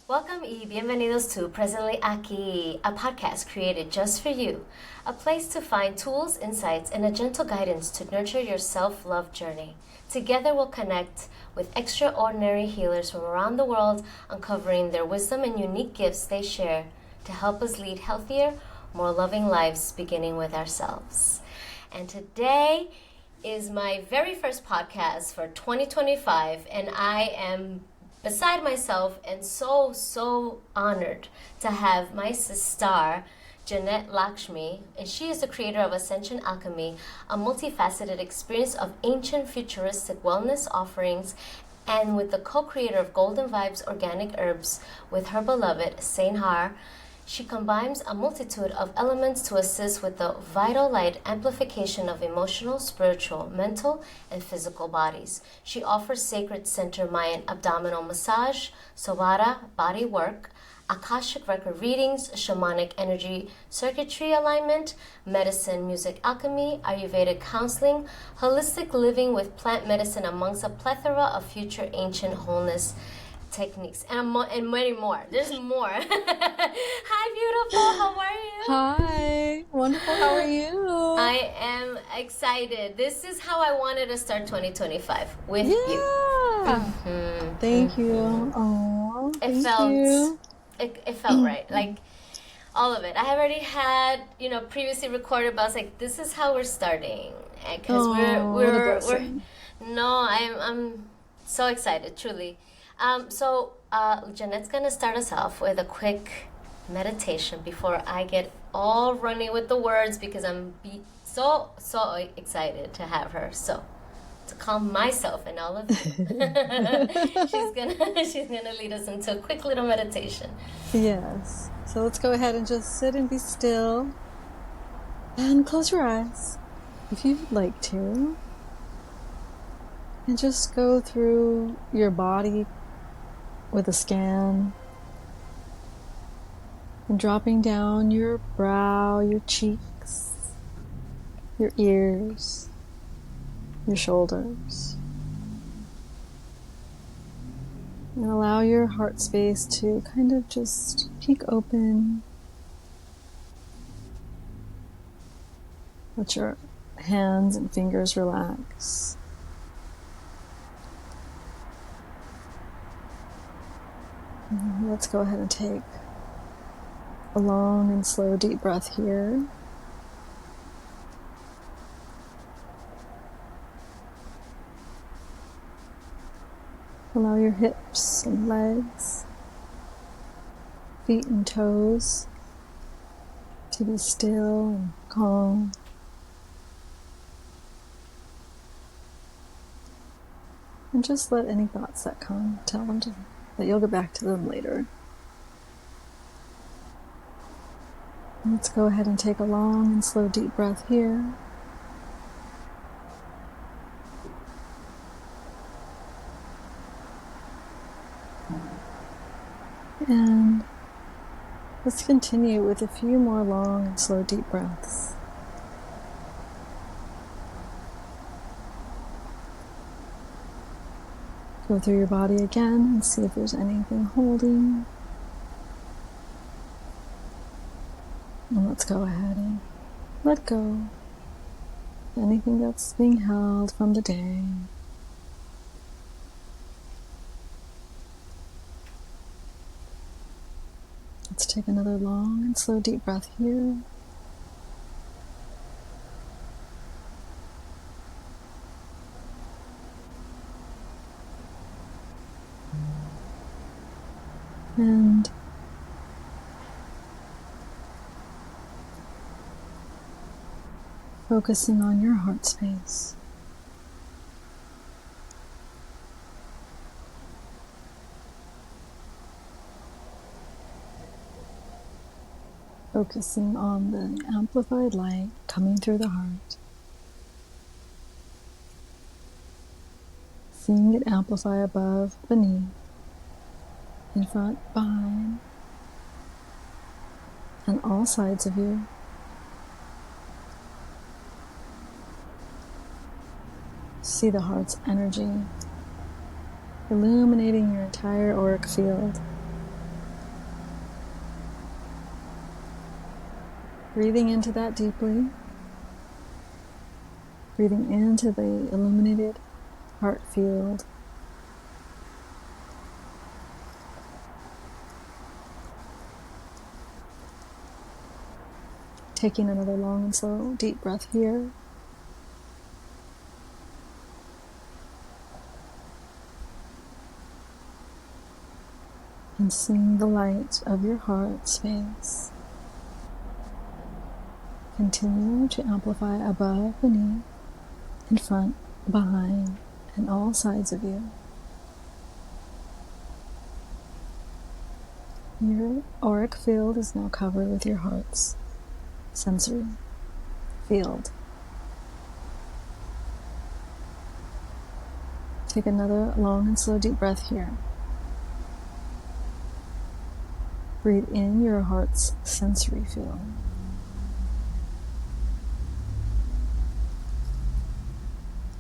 Welcome y bienvenidos to Presently Aquí, a podcast created just for you, a place to find tools, insights, and a gentle guidance to nurture your self-love journey. Together we'll connect with extraordinary healers from around the world, uncovering their wisdom and unique gifts they share to help us lead healthier, more loving lives, beginning with ourselves. And today is my very first podcast for 2025, and I am beside myself and so honored to have my sister, Jeanette Laxshmi, and she is the creator of Ascension Alchemy, a multifaceted experience of ancient futuristic wellness offerings, and with the co-creator of Golden Vibes Organic Herbs with her beloved Saint Har. She combines a multitude of elements to assist with the vital light amplification of emotional, spiritual, mental, and physical bodies. She offers sacred center Mayan abdominal massage, Sobada body work, Akashic Record Readings, Shamanic Energy Circuitry Alignment, medicine, music alchemy, Ayurvedic Counseling, holistic living with plant medicine amongst a plethora of future ancient wholeness techniques and many more. There's more. Hi, beautiful. How are you? Hi. Wonderful. How are you? I am excited. This is how I wanted to start 2025 with you. Mm-hmm. Thank you. Oh, it felt right. Like all of it. I have already had, previously recorded, but I was like, this is how we're starting, because I'm so excited, truly. So Jeanette's gonna start us off with a quick meditation before I get all running with the words, because I'm so excited to have her. So to calm myself and all of you, she's gonna lead us into a quick little meditation. Yes. So let's go ahead and just sit and be still, and close your eyes if you'd like to, and just go through your body with a scan, and dropping down your brow, your cheeks, your ears, your shoulders. And allow your heart space to kind of just peek open. Let your hands and fingers relax. Let's go ahead and take a long and slow deep breath here. Allow your hips and legs, feet and toes to be still and calm. And just let any thoughts that come, tell them that you'll get back to them later. Let's go ahead and take a long and slow deep breath here. And let's continue with a few more long and slow deep breaths. Go through your body again and see if there's anything holding. And let's go ahead and let go of anything that's being held from the day. Let's take another long and slow deep breath here. And focusing on your heart space. Focusing on the amplified light coming through the heart. Seeing it amplify above, beneath, in front, behind, and all sides of you. See the heart's energy illuminating your entire auric field, breathing into that deeply. Breathing into the illuminated heart field. Taking another long and slow deep breath here. And seeing the light of your heart space continue to amplify above, beneath, in front, behind, and all sides of you. Your auric field is now covered with your heart's sensory field. Take another long and slow deep breath here. Breathe in your heart's sensory field.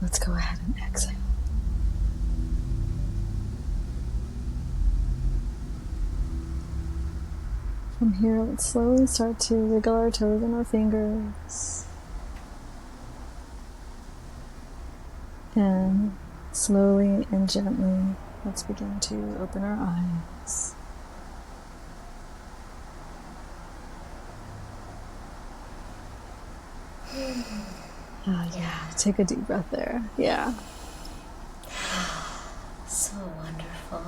Let's go ahead and exhale. From here, let's slowly start to wiggle our toes and our fingers. And slowly and gently, let's begin to open our eyes. Yeah, take a deep breath there. Yeah. So wonderful.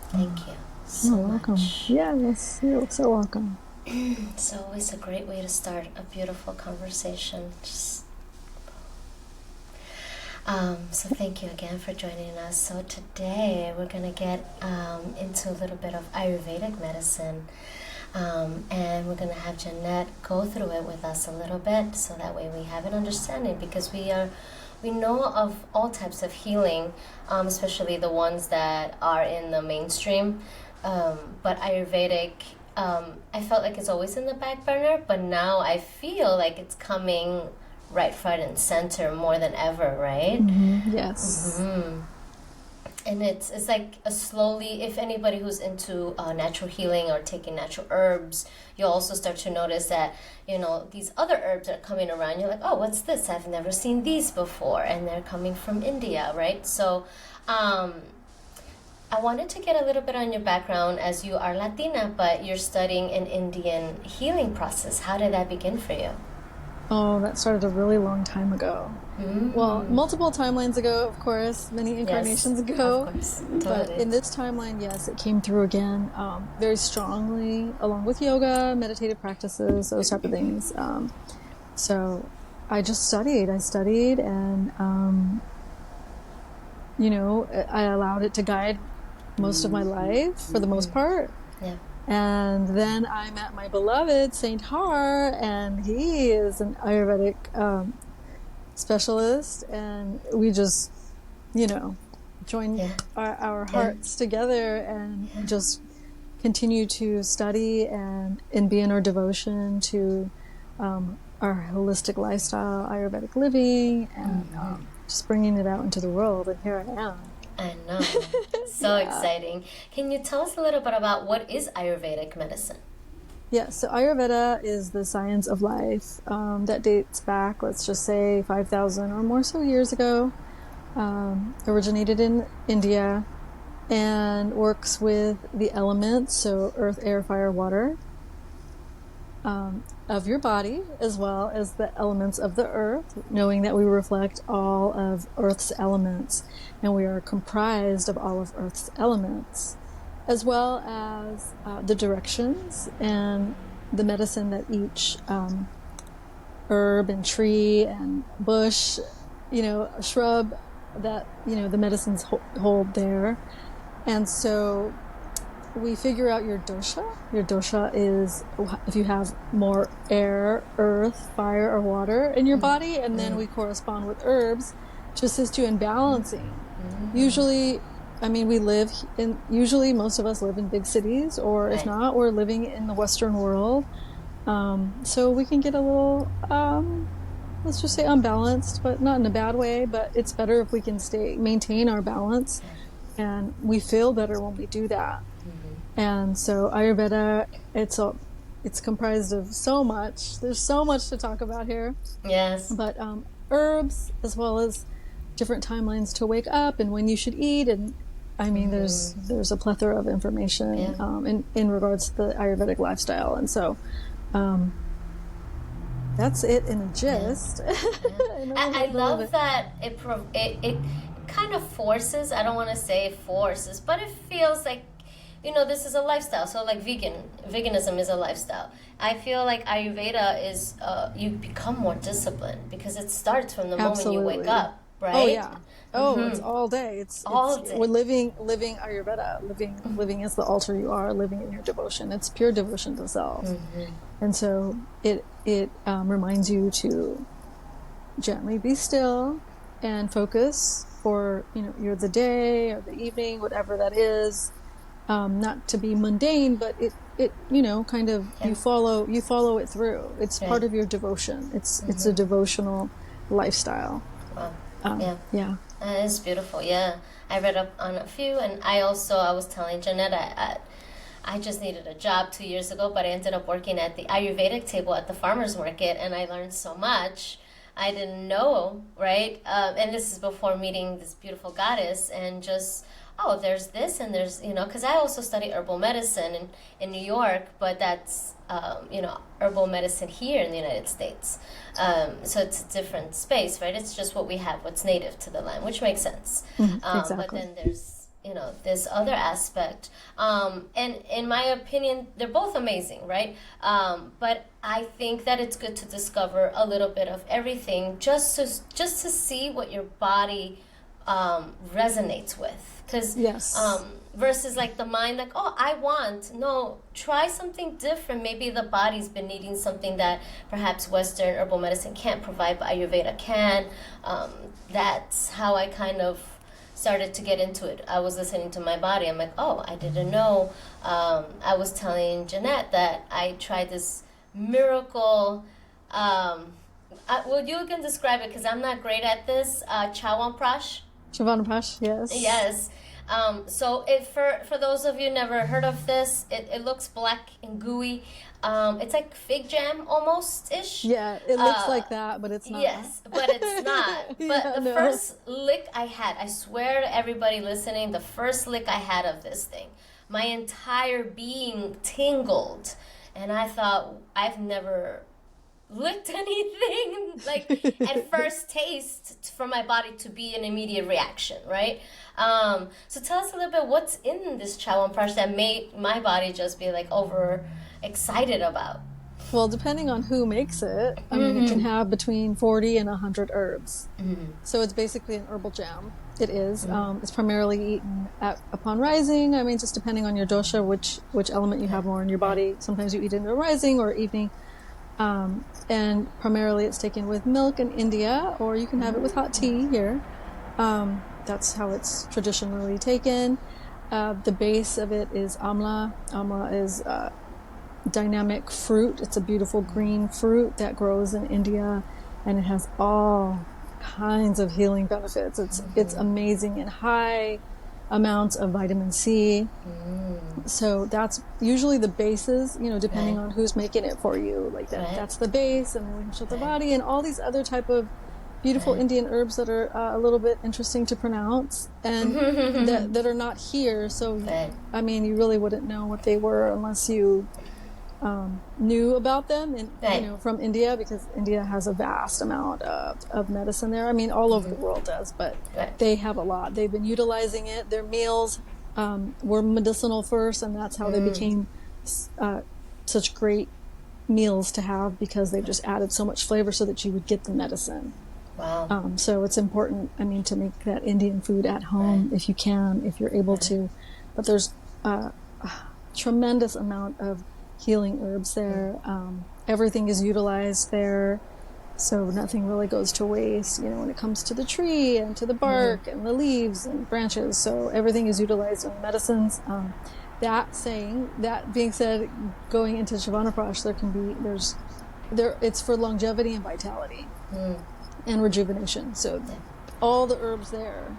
Thank you so You're welcome. much. Yes, you're so welcome. It's always a great way to start a beautiful conversation. So thank you again for joining us. So today we're going to get into a little bit of Ayurvedic medicine. And we're going to have Jeanette go through it with us a little bit, so that way we have an understanding, because we know of all types of healing, especially the ones that are in the mainstream, but Ayurvedic, I felt like it's always in the back burner, but now I feel like it's coming right front and center more than ever, right? Mm-hmm. Yes. Mm-hmm. And it's like a slowly, if anybody who's into natural healing or taking natural herbs, you'll also start to notice that, you know, these other herbs are coming around. You're like, oh, what's this? I've never seen these before. And they're coming from India, right? So I wanted to get a little bit on your background, as you are Latina, but you're studying an Indian healing process. How did that begin for you? Oh, that started a really long time ago. Mm-hmm. Well, multiple timelines ago, of course, many incarnations ago. Of course, totally. But in this timeline, yes, it came through again very strongly, along with yoga, meditative practices, those type of things. So I just studied. And, you know, I allowed it to guide most of my life, for the most part. Yeah. And then I met my beloved Saint Har, and he is an Ayurvedic specialist, and we just, you know, joined our hearts together and just continue to study and be in our devotion to our holistic lifestyle, Ayurvedic living, and just bringing it out into the world. And here I am. I know. So exciting. Can you tell us a little bit about what is Ayurvedic medicine? Yeah, so Ayurveda is the science of life that dates back, let's just say, 5,000 or more so years ago. Originated in India and works with the elements, so earth, air, fire, water, of your body, as well as the elements of the earth, knowing that we reflect all of Earth's elements, and we are comprised of all of Earth's elements, as well as the directions and the medicine that each herb and tree and bush, you know, shrub, that, you know, the medicines hold there. And so we figure out your dosha. Your dosha is if you have more air, earth, fire, or water in your body, and then we correspond with herbs to assist you in balancing. Usually, I mean, usually most of us live in big cities, or if not, we're living in the Western world. So we can get a little, let's just say, unbalanced, but not in a bad way, but it's better if we can maintain our balance, and we feel better when we do that. And so Ayurveda, it's it's comprised of so much. There's so much to talk about here. Yes. But herbs, as well as different timelines to wake up and when you should eat, and I mean, there's a plethora of information in regards to the Ayurvedic lifestyle, and so that's it in a gist. I love that it kind of forces. I don't want to say forces, but it feels like, this is a lifestyle. So like veganism is a lifestyle. I feel like Ayurveda is you become more disciplined because it starts from the moment you wake up. Right? Oh yeah. Oh, it's all day. It's all day. We're living Ayurveda. Living as the altar you are. Living in your devotion. It's pure devotion to self. And so it reminds you to gently be still and focus for you're the day or the evening, whatever that is. Not to be mundane, but it kind of you follow it through. It's part of your devotion. It's a devotional lifestyle. Wow. Yeah. It's beautiful. Yeah, I read up on a few, and I was telling Jeanette I just needed a job 2 years ago, but I ended up working at the Ayurvedic table at the farmers market, and I learned so much I didn't know, right? And this is before meeting this beautiful goddess, and just there's this, and there's because I also study herbal medicine in New York, but that's herbal medicine here in the United States. So it's a different space, right? It's just what we have, what's native to the land, which makes sense. Exactly. But then there's, this other aspect. And in my opinion, they're both amazing, right? But I think that it's good to discover a little bit of everything just to see what your body resonates with. Because versus like the mind, like, try something different. Maybe the body's been needing something that perhaps Western herbal medicine can't provide, but Ayurveda can. That's how I kind of started to get into it. I was listening to my body. I'm like, I didn't know. I was telling Jeanette that I tried this miracle. You can describe it because I'm not great at this. Chyawanprash. Chyawanprash, yes. Yes. So for those of you never heard of this, it looks black and gooey. It's like fig jam almost-ish. Yeah, it looks like that, but it's not. Yes, but it's not. But the first lick I had, I swear to everybody listening, the first lick I had of this thing, my entire being tingled. And I thought, I've never licked anything like at first taste for my body to be an immediate reaction, right? So tell us a little bit what's in this Chyawanprash that made my body just be like over excited about. Well, depending on who makes it, I mean, it can have between 40 and 100 herbs. So it's basically an herbal jam. It is. It's primarily eaten upon rising. I mean, just depending on your dosha, which element you have more in your body. Sometimes you eat it in the rising or evening. And primarily it's taken with milk in India, or you can have it with hot tea here. That's how it's traditionally taken. The base of it is amla. Amla is dynamic fruit. It's a beautiful green fruit that grows in India, and it has all kinds of healing benefits. It's amazing in high amounts of vitamin C. So that's usually the bases, depending on who's making it for you. Like that's the base, and then we can show the body and all these other type of beautiful Indian herbs that are a little bit interesting to pronounce and that are not here. So, I mean, you really wouldn't know what they were unless you knew about them from India, because India has a vast amount of medicine there. I mean, all over the world does, but they have a lot. They've been utilizing it. Their meals were medicinal first, and that's how they became such great meals to have, because they've just added so much flavor so that you would get the medicine. Wow. So it's important, I mean, to make that Indian food at home if you can, if you're able to. But there's a tremendous amount of healing herbs there. Everything is utilized there, so nothing really goes to waste, when it comes to the tree and to the bark and the leaves and branches. So everything is utilized in the medicines. That being said, going into Chyawanprash, it's for longevity and vitality and rejuvenation. So all the herbs there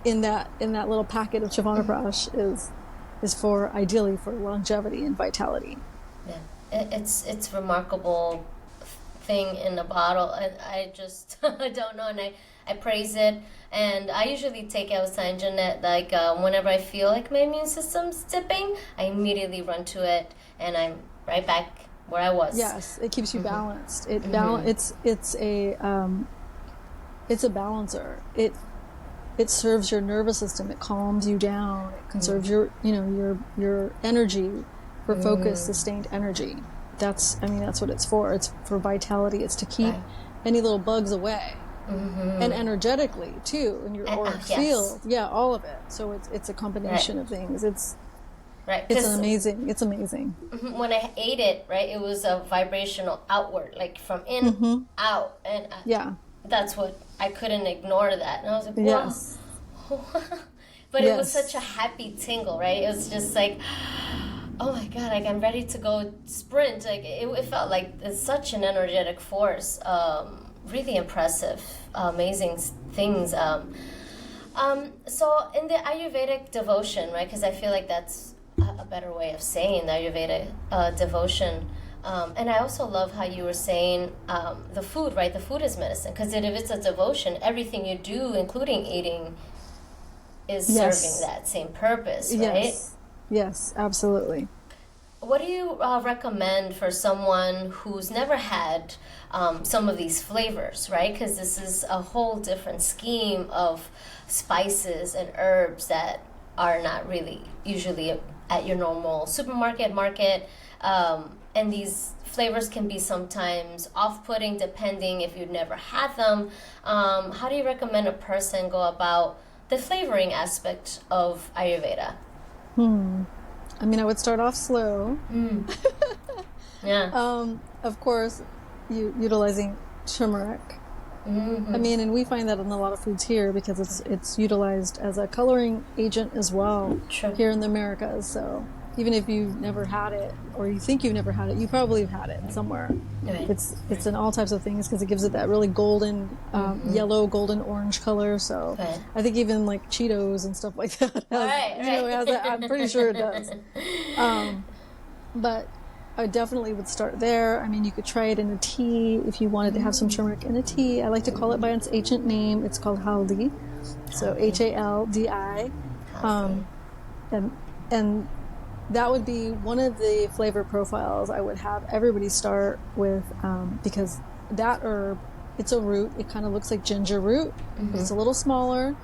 in that little packet of Chyawanprash is ideally for longevity and vitality. it's remarkable thing in a bottle, and I just I don't know, and I praise it. And I usually take, I was telling Jeanette, like whenever I feel like my immune system's dipping, I immediately run to it, and I'm right back where I was. Yes, it keeps you balanced. It's a balancer. It serves your nervous system. It calms you down. It conserves your energy for focus, sustained energy. That's what it's for. It's for vitality. It's to keep any little bugs away. And energetically too, in your auric field. Yeah, all of it. So it's a combination of things. It's amazing. When I ate it, right, it was a vibrational outward, like from in out, and that's what I couldn't ignore that, and I was like, wow. Yes. But it was such a happy tingle, right? It was just like, oh my god, like I'm ready to go sprint. Like it felt like it's such an energetic force. Really impressive, amazing things. So in the Ayurvedic devotion, right? Because I feel like that's a better way of saying the Ayurveda devotion. And I also love how you were saying the food, right? The food is medicine. Because if it's a devotion, everything you do, including eating, is serving that same purpose, right? Yes, absolutely. What do you recommend for someone who's never had some of these flavors, right? Because this is a whole different scheme of spices and herbs that are not really usually at your normal supermarket, market. And these flavors can be sometimes off-putting depending if you've never had them. How do you recommend a person go about the flavoring aspect of Ayurveda? I mean, I would start off slow. Yeah. Of course, utilizing turmeric. I mean, and we find that in a lot of foods here because it's utilized as a coloring agent as well here in the Americas. So even if you've never had it, or you think you've never had it, you probably have had it somewhere. Right. It's in all types of things because it gives it that really golden, yellow, golden, orange color. So I think even like Cheetos and stuff like that has that. I'm pretty sure it does. But I definitely would start there. I mean, you could try it in a tea if you wanted to have some turmeric in a tea. I like to call it by its ancient name. It's called haldi, so Haldi. And that would be one of the flavor profiles I would have everybody start with, because that herb, it's a root. It kind of looks like ginger root, but it's a little smaller.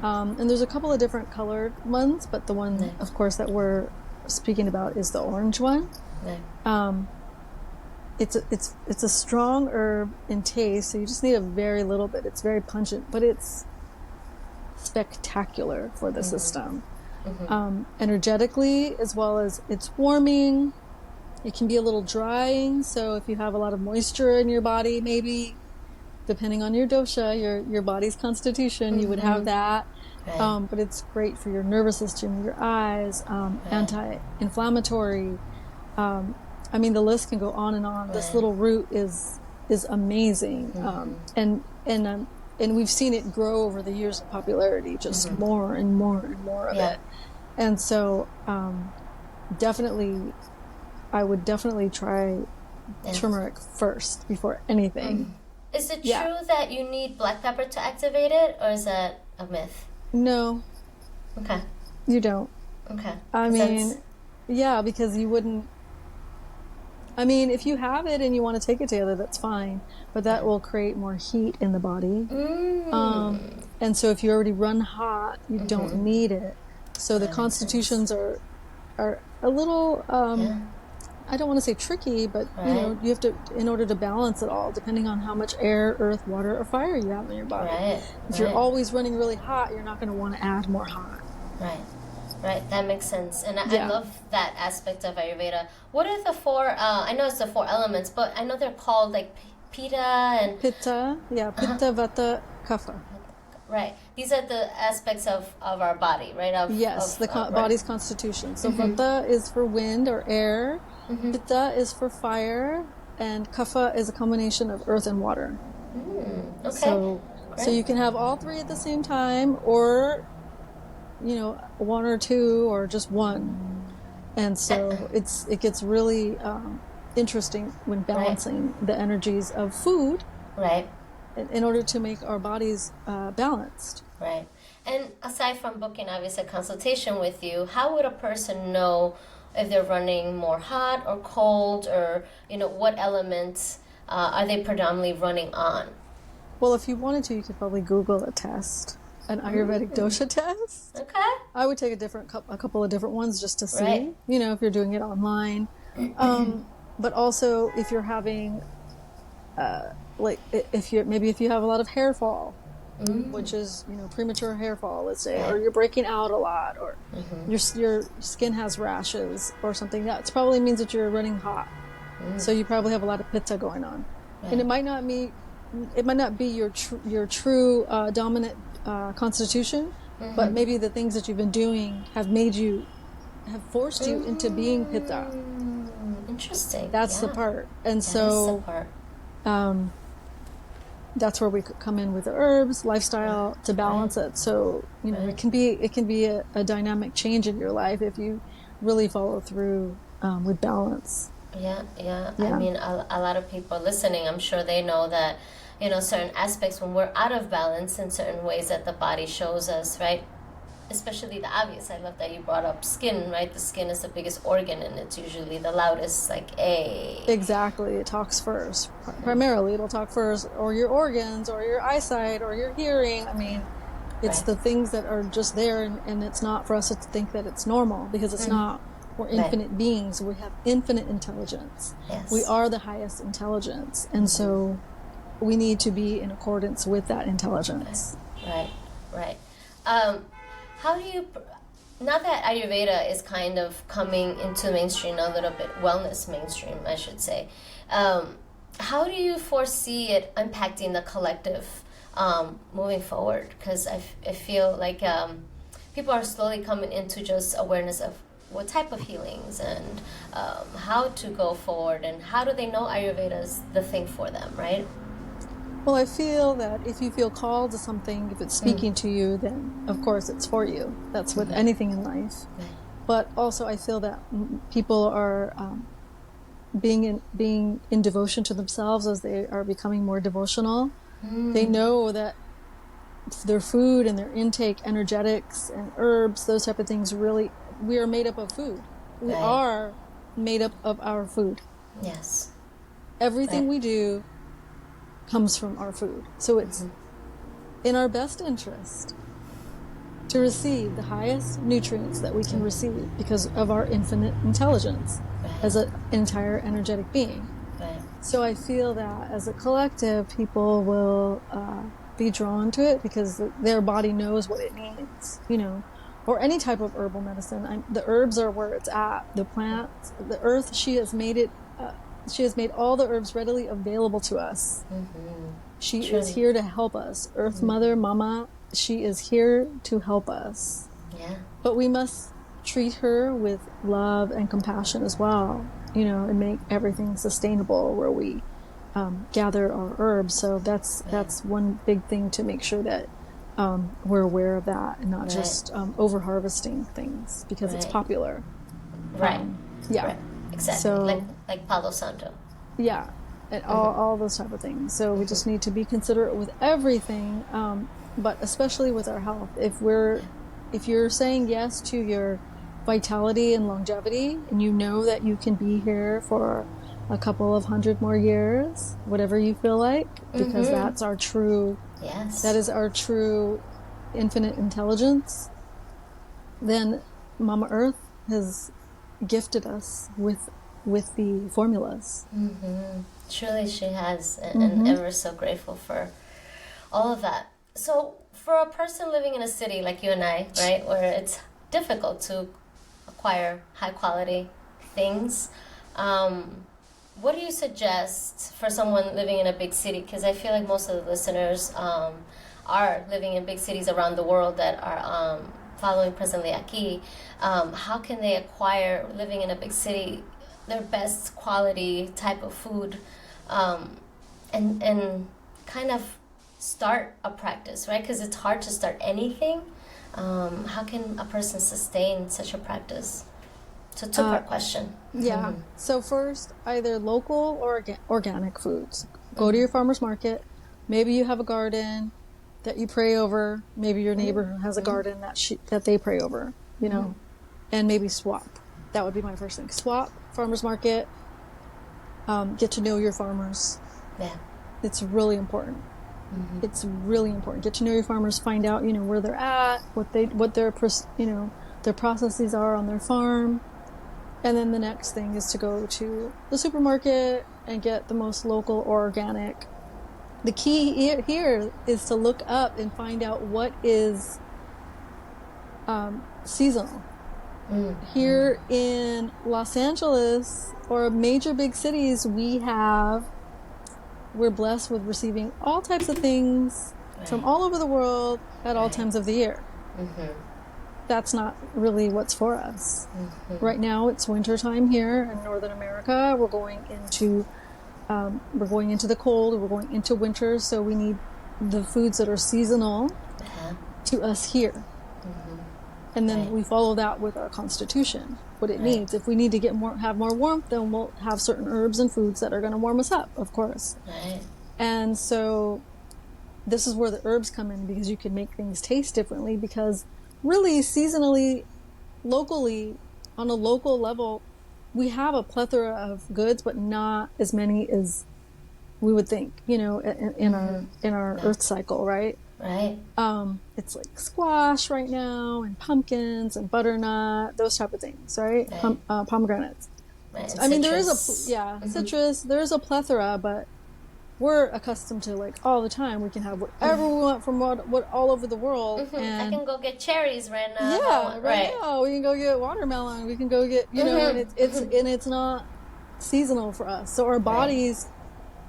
And there's a couple of different colored ones, but the one, of course, that we're speaking about is the orange one. It's a strong herb in taste, so you just need a very little bit. It's very pungent, but it's spectacular for the system. Energetically, as well as it's warming. It can be a little drying, so if you have a lot of moisture in your body, maybe depending on your dosha, your body's constitution, you would have that. But it's great for your nervous system, your eyes, anti-inflammatory. I mean, the list can go on and on. This little root is amazing, and we've seen it grow over the years of popularity, just more and more and more of it. And so, I would definitely try turmeric first before anything. Is it true that you need black pepper to activate it, or is that a myth? No. Okay. You don't. Okay. I mean, because you wouldn't. I mean, if you have it and you want to take it together, that's fine. But that will create more heat in the body. And so if you already run hot, you don't need it. So the constitutions are a little, I don't want to say tricky, but you have to, in order to balance it all, depending on how much air, earth, water, or fire you have in your body. If you're always running really hot, you're not going to want to add more hot. Right, that makes sense. And I love that aspect of Ayurveda. What are the four, I know it's the four elements, but I know they're called like Pitta and... Pitta, Pitta, Vata, Kapha. Right. These are the aspects of our body, right? Body's constitution. So Vata is for wind or air, Pitta is for fire, and Kapha is a combination of earth and water. Okay. So you can have all three at the same time, or one or two, or just one. And so it gets really interesting when balancing the energies of food, Right. in order to make our bodies balanced. Right. And aside from booking, obviously, a consultation with you, how would a person know if they're running more hot or cold, or, what elements are they predominantly running on? Well, if you wanted to, you could probably Google a test, an Ayurvedic dosha test. Okay. I would take a couple of different ones just to see, Right. If you're doing it online. But also if you're having, if you have a lot of hair fall, which is, premature hair fall, let's say, or you're breaking out a lot, or your skin has rashes or something, that probably means that you're running hot. So you probably have a lot of pitta going on. Right. And it might not be your true dominant constitution, but maybe the things that you've been doing have forced you into being pitta. Interesting. That's the part. And so that's where we come in with the herbs, lifestyle, to balance it. So, it can be a dynamic change in your life if you really follow through with balance. Yeah. I mean, a lot of people listening, I'm sure they know that, certain aspects when we're out of balance in certain ways that the body shows us, right? Especially the obvious. I love that you brought up skin, right? The skin is the biggest organ, and it's usually the loudest, Exactly. It talks first. Primarily, it'll talk first, or your organs, or your eyesight, or your hearing. I mean, it's the things that are just there, and it's not for us to think that it's normal, because it's not. We're infinite beings. We have infinite intelligence. Yes. We are the highest intelligence. And so we need to be in accordance with that intelligence. Right. How do you, now that Ayurveda is kind of coming into mainstream a little bit, wellness mainstream, I should say, how do you foresee it impacting the collective moving forward? Because I feel like people are slowly coming into just awareness of what type of healings and how to go forward, and how do they know Ayurveda is the thing for them, right? Well, I feel that if you feel called to something, if it's speaking to you, then of course it's for you. That's with anything in life. Right. But also I feel that people are being in devotion to themselves as they are becoming more devotional. They know that their food and their intake, energetics and herbs, those type of things, really, we are made up of food. We are made up of our food. Yes. Everything we do comes from our food. So it's in our best interest to receive the highest nutrients that we can receive because of our infinite intelligence as an entire energetic being. Right. So I feel that as a collective, people will be drawn to it because their body knows what it needs, or any type of herbal medicine. The herbs are where it's at. The plants, the earth, she has made all the herbs readily available to us. She is here to help us. Earth Mother, Mama, she is here to help us. Yeah. But we must treat her with love and compassion as well, and make everything sustainable where we gather our herbs. So that's one big thing, to make sure that we're aware of that and not just over harvesting things because it's popular. Right. Yeah. Right. Exactly. So, like Palo Santo. Yeah. And all those type of things. So we just need to be considerate with everything, but especially with our health. If you're saying yes to your vitality and longevity, and you know that you can be here for a couple of 100 more years, whatever you feel like, because that's our true, that is our true infinite intelligence, then Mama Earth has gifted us with the formulas. Truly she has, and we're so grateful for all of that. So for a person living in a city like you and I, right, where it's difficult to acquire high quality things, what do you suggest for someone living in a big city? Because I feel like most of the listeners are living in big cities around the world that are following Presently Aquí. How can they acquire, living in a big city, their best quality type of food, and kind of start a practice, right? Because it's hard to start anything. How can a person sustain such a practice? It's a two-part question. Yeah. So first, either local or organic foods. Go to your farmer's market. Maybe you have a garden that you pray over. Maybe your neighbor has a garden that they pray over, you know, and maybe swap. That would be my first thing. Swap, farmer's market, get to know your farmers. Yeah. It's really important. It's really important. Get to know your farmers, find out, you know, where they're at, what their processes are on their farm. And then the next thing is to go to the supermarket and get the most local or organic. The key here is to look up and find out what is seasonal. Here in Los Angeles or major big cities, we're blessed with receiving all types of things from all over the world at all times of the year. That's not really what's for us. Right now it's winter time here in Northern America. We're going into the cold, we're going into winter, so we need the foods that are seasonal to us here. And then we follow that with our constitution, what it needs. If we need to have more warmth, then we'll have certain herbs and foods that are going to warm us up, of course. And so this is where the herbs come in, because you can make things taste differently, because really seasonally, locally, on a local level, we have a plethora of goods, but not as many as we would think, you know, in our earth cycle, right? It's like squash right now, and pumpkins and butternut, those type of things, right? Pomegranates. I mean, there is citrus. There is a plethora, but we're accustomed to, like, all the time. We can have whatever we want from what all over the world. And I can go get cherries right now. Yeah, right now we can go get watermelon. We can go get, you know, and it's not seasonal for us. So our bodies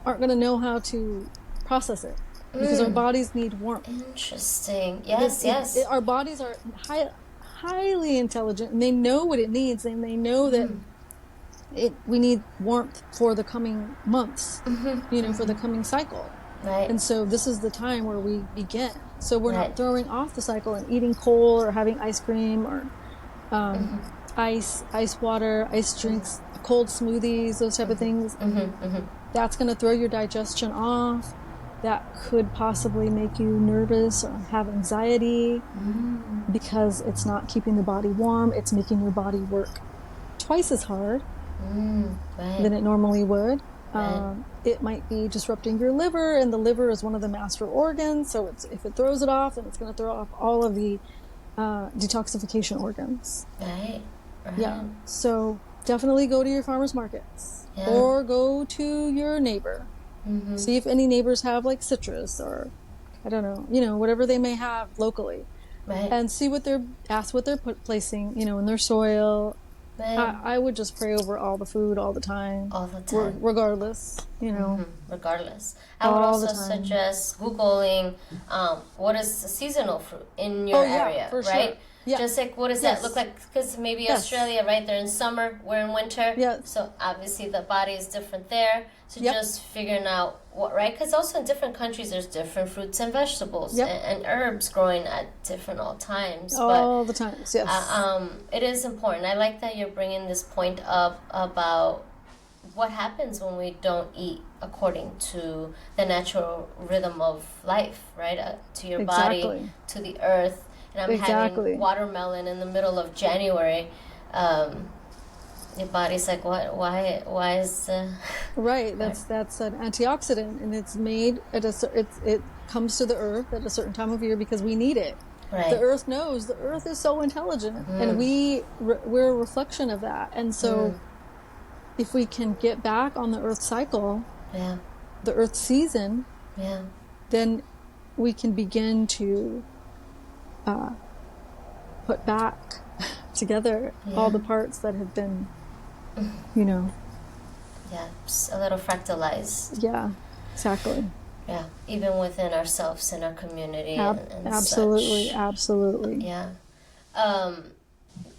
aren't going to know how to process it, because our bodies need warmth. Interesting. Yes. Our bodies are highly intelligent, and they know what it needs, and they know that we need warmth for the coming months, you know, for the coming cycle. And so this is the time where we begin. So we're not throwing off the cycle and eating cold or having ice cream or ice water, ice drinks, cold smoothies, those type of things. That's going to throw your digestion off. That could possibly make you nervous or have anxiety, because it's not keeping the body warm. It's making your body work twice as hard than it normally would. It might be disrupting your liver, and the liver is one of the master organs, so if it throws it off, then it's going to throw off all of the detoxification organs. So definitely go to your farmers markets, or go to your neighbor. See if any neighbors have, like, citrus, or I don't know, you know, whatever they may have locally, and see ask what they're placing, you know, in their soil. I would just pray over all the food all the time. Regardless, you know. Regardless. I would also suggest Googling what is the seasonal fruit in your area, for right? Sure. Yeah. Just like, what does that look like? Because maybe Australia, right? They're in summer, we're in winter. So obviously the body is different there. So just figuring out what, right? Because also in different countries, there's different fruits and vegetables and herbs growing at different times. All the times, yes. It is important. I like that you're bringing this point up about what happens when we don't eat according to the natural rhythm of life, right? To your body, to the earth. And I'm having watermelon in the middle of January. Your body's like, what? Why is right? That's an antioxidant, and it's made at it comes to the earth at a certain time of year because we need it. The earth knows. The earth is so intelligent, and we're a reflection of that. And so, if we can get back on the earth cycle, the earth season, then we can begin to put back together all the parts that have been, you know. A little fractalized. Exactly. Even within ourselves and our community. And absolutely, such. Absolutely.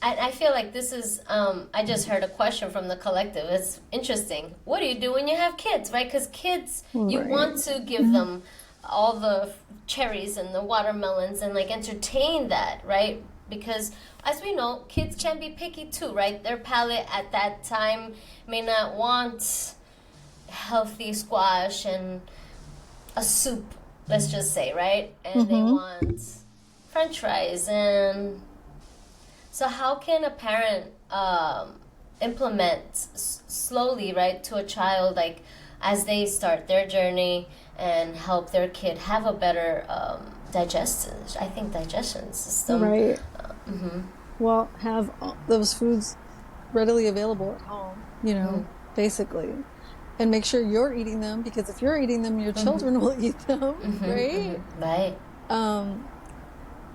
I feel like this is, I just heard a question from the collective. It's interesting. What do you do when you have kids, right? Because kids, you want to give them all the cherries and the watermelons and, like, entertain that, right? because as we know, kids can be picky too, right? Their palate at that time may not want healthy squash and a soup, let's just say, right? And they want French fries. And so how can a parent implement slowly, right, to a child, like as they start their journey, and help their kid have a better digestion system? Right. Well, have those foods readily available at home, you know, basically. And make sure you're eating them, because if you're eating them, your children will eat them, right? Right.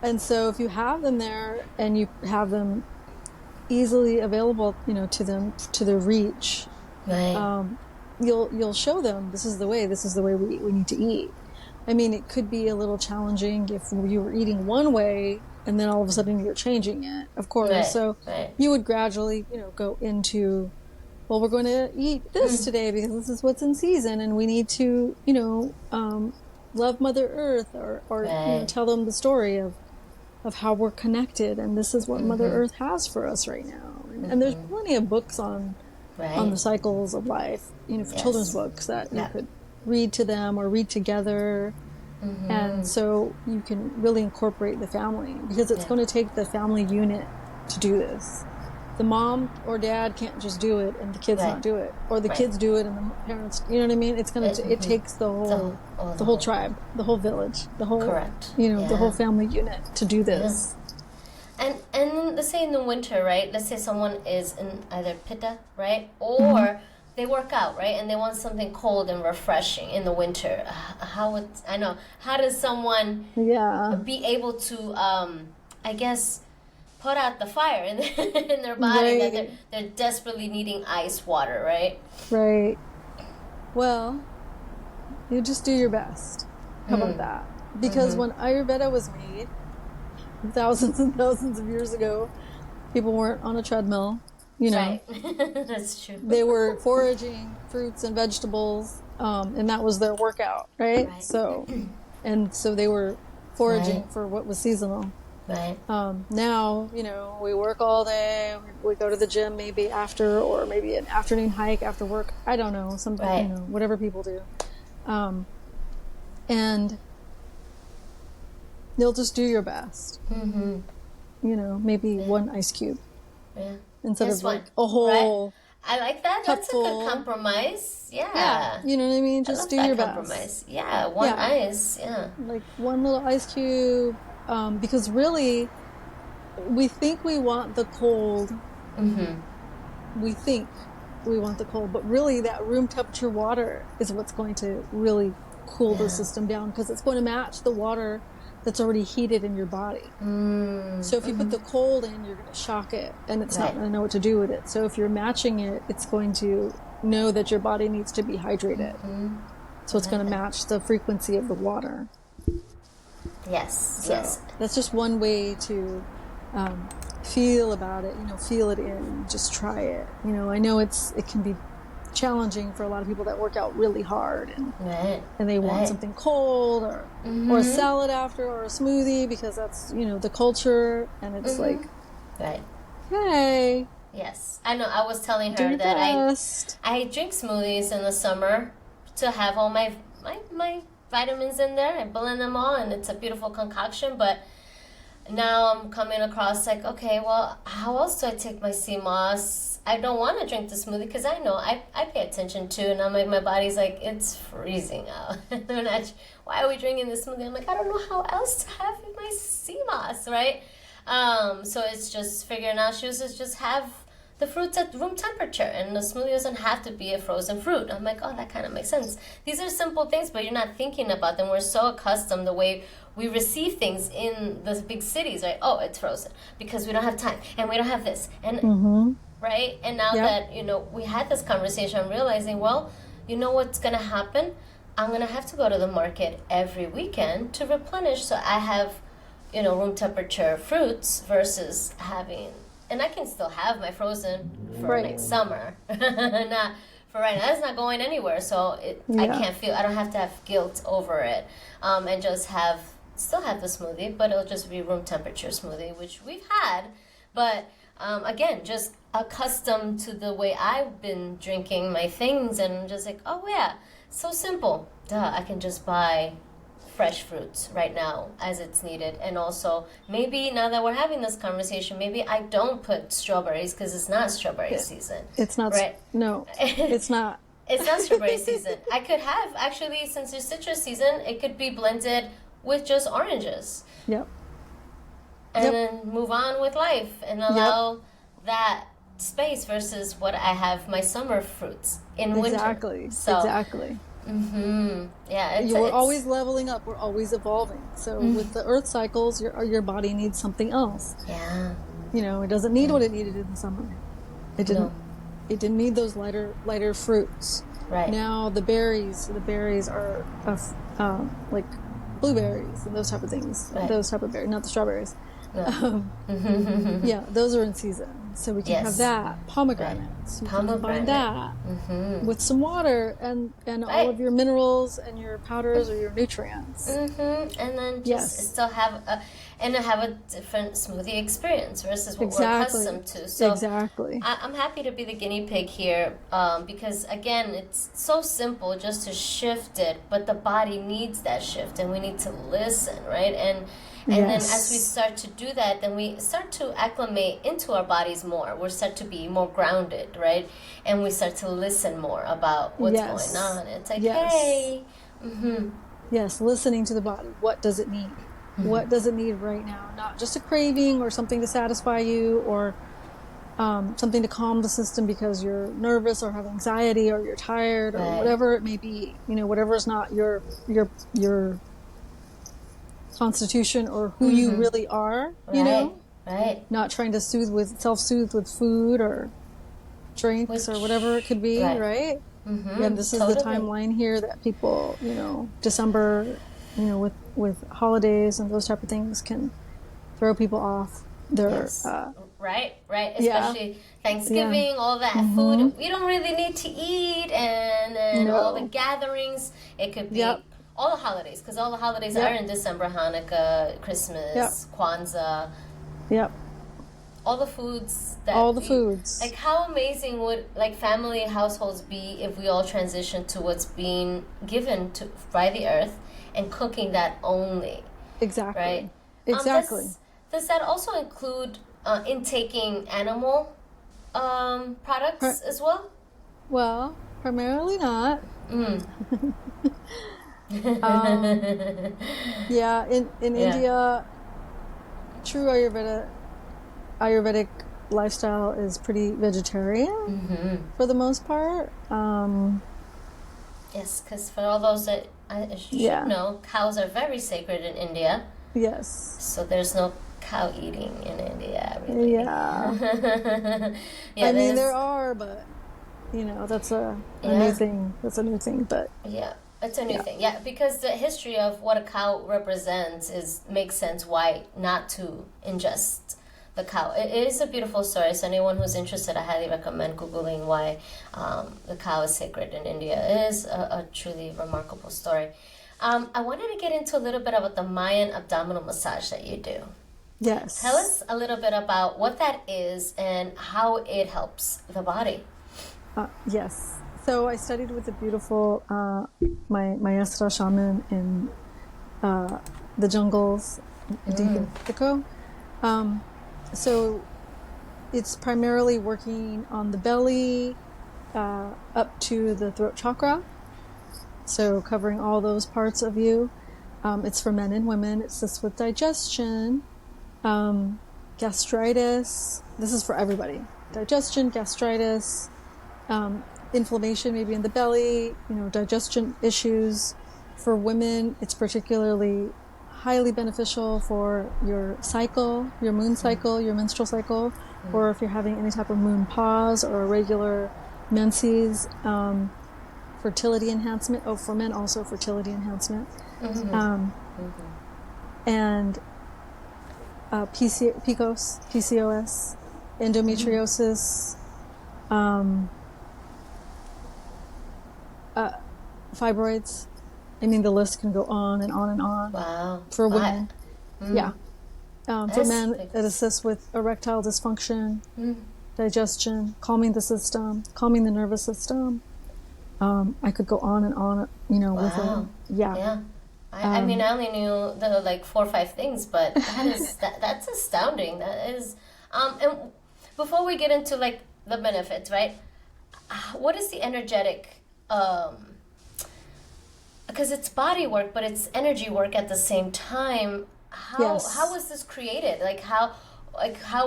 And so if you have them there and you have them easily available, you know, to them, to their reach, Right. You'll show them this is the way we need to eat. I mean, it could be a little challenging if you were eating one way and then all of a sudden you're changing it, of course. Right. So you would gradually, you know, go into, well, we're going to eat this today because this is what's in season, and we need to, you know, love Mother Earth, or you know, tell them the story of how we're connected, and this is what Mother Earth has for us right now. And there's plenty of books on the cycles of life, you know, for children's books that you could read to them or read together. And so you can really incorporate the family, because it's going to take the family unit to do this. The mom or dad can't just do it and the kids not do it, or the kids do it and the parents, you know what I mean? It's going to, it takes the whole tribe, the whole village, the whole, you know, the whole family unit to do this. And let's say in the winter, right? Let's say someone is in either pitta, right? Or they work out, right? And they want something cold and refreshing in the winter. How does someone be able to, I guess, put out the fire in their body that they're desperately needing ice water, right? Right. Well, you just do your best. How about that? Because when Ayurveda was made, thousands and thousands of years ago, people weren't on a treadmill, you know. Right. That's true. They were foraging fruits and vegetables, and that was their workout, right? So they were foraging for what was seasonal. Right. Now, you know, we work all day, we go to the gym maybe after, or maybe an afternoon hike after work. I don't know, you know, whatever people do. And you'll just do your best. You know, maybe one ice cube. Instead of like a whole I like that. That's a good compromise. Yeah. You know what I mean? Just do your best. Compromise. Yeah, one ice. Yeah. Like one little ice cube. Because really, we think we want the cold. We think we want the cold, but really that room temperature water is what's going to really cool the system down, because it's going to match the water that's already heated in your body. So if you put the cold in, you're going to shock it, and it's not going to know what to do with it. So if you're matching it, it's going to know that your body needs to be hydrated. So it's going to match the frequency of the water. Yes. That's just one way to feel about it. You know, feel it in. Just try it. You know, I know it can be challenging for a lot of people that work out really hard, and they want something cold, or a salad after, or a smoothie, because that's, you know, the culture, and it's like, hey. Yes, I know. I was telling her that I drink smoothies in the summer to have all my vitamins in there. I blend them all, and it's a beautiful concoction. But now I'm coming across like, okay, well, how else do I take my sea moss? I don't want to drink the smoothie, because I know I pay attention too, and I'm like, my body's like, it's freezing out. Why are we drinking this smoothie? I'm like, I don't know how else to have my sea moss, right? So it's just figuring out, just have the fruits at room temperature, and the smoothie doesn't have to be a frozen fruit. I'm like, oh, that kind of makes sense. These are simple things, but you're not thinking about them. We're so accustomed the way we receive things in the big cities, right? Oh, it's frozen because we don't have time, and we don't have this, and right? And now that, you know, we had this conversation, I'm realizing, well, you know what's going to happen? I'm going to have to go to the market every weekend to replenish, so I have, you know, room temperature fruits versus having... And I can still have my frozen for next summer. Not for right now. It's not going anywhere, so I can't feel. I don't have to have guilt over it, and just have still have the smoothie, but it'll just be room temperature smoothie, which we've had. But again, just accustomed to the way I've been drinking my things, and I'm just like, oh yeah, so simple. Duh, I can just buy fresh fruits right now as it's needed. And also, maybe now that we're having this conversation, maybe I don't put strawberries because it's not strawberry season. It's not, right? No, it's not. It's not strawberry season. I could have, actually, since it's citrus season, it could be blended with just oranges. Yep. And then move on with life and allow that space versus what I have my summer fruits in winter. Exactly. So, exactly. Yeah, we're always leveling up. We're always evolving. So with the earth cycles, your body needs something else. Yeah. You know, it doesn't need what it needed in the summer. It didn't. No. It didn't need those lighter fruits. Right. Now the berries are like blueberries and those type of things. Right. Those type of berries, not the strawberries. No. Yeah, those are in season. So we can have that. Pomegranates. You can combine that with some water and all of your minerals and your powders or your nutrients. And then just still have a different smoothie experience versus what we're accustomed to. So exactly. I'm happy to be the guinea pig here because, again, it's so simple just to shift it, but the body needs that shift, and we need to listen, right? And then as we start to do that, then we start to acclimate into our bodies more. We start to be more grounded, right? And we start to listen more about what's going on. It's like, hey. Yes, listening to the body. What does it need? What does it need right now? Not just a craving or something to satisfy you or something to calm the system because you're nervous or have anxiety or you're tired or whatever it may be. You know, whatever is not your constitution or who you really are, you know? Right. Not trying to self-soothe with food or drinks or whatever it could be, right? And this is the timeline here that people, you know, December, you know, with holidays and those type of things can throw people off their right, especially Thanksgiving, all that food we don't really need to eat, and then all the gatherings. It could be all the holidays, because all the holidays are in December: Hanukkah, Christmas, Kwanzaa. All the foods like, how amazing would family households be if we all transitioned to what's being given to by the earth and cooking that only. Exactly. Right? Exactly. Does that also include intaking animal products as well? Well, primarily not. In India, true Ayurvedic lifestyle is pretty vegetarian for the most part. Yes, because for all those that should know, cows are very sacred in India. Yes. So there's no cow eating in India, really. Yeah. I mean, there are, but, you know, that's a new thing. That's a new thing, but... Yeah, it's a new thing. Yeah, because the history of what a cow represents makes sense why not to ingest the cow. It is a beautiful story, so anyone who's interested, I highly recommend Googling why the cow is sacred in India. It is a truly remarkable story. I wanted to get into a little bit about the Mayan abdominal massage that you do. Yes. Tell us a little bit about what that is and how it helps the body. Yes. So I studied with a beautiful maestra shaman in the jungles, deep in Mexico. So it's primarily working on the belly up to the throat chakra. So covering all those parts of you. It's for men and women. It assists with digestion, gastritis. This is for everybody. Digestion, gastritis, inflammation maybe in the belly, you know, digestion issues. For women, it's particularly highly beneficial for your cycle, your moon cycle, your menstrual cycle, or if you're having any type of moon pause or irregular menses, fertility enhancement. Oh, for men also fertility enhancement. And PCOS, endometriosis, fibroids, I mean, the list can go on and on and on. Wow. For women. Yeah. For men, That's- it assists with erectile dysfunction, Mm. digestion, calming the system, calming the nervous system. I could go on and on, with it. Yeah. Yeah. I mean, I only knew the like 4 or 5 things, but that's astounding. That is, and before we get into like the benefits, right? What is the energetic? Because it's body work, but it's energy work at the same time. How was this created? How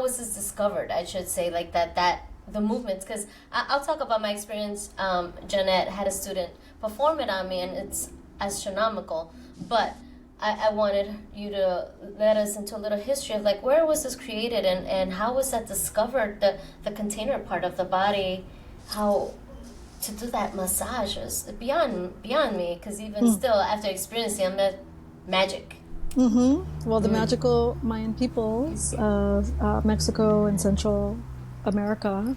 was this discovered? I should say that the movements. Because I'll talk about my experience. Jeanette had a student perform it on me, and it's astronomical. But I wanted you to let us into a little history of like where was this created and how was that discovered, the container part of the body, how to do that massage is beyond me, because even still after experiencing it, I'm at magic. Well, the magical Mayan peoples of Mexico and Central America,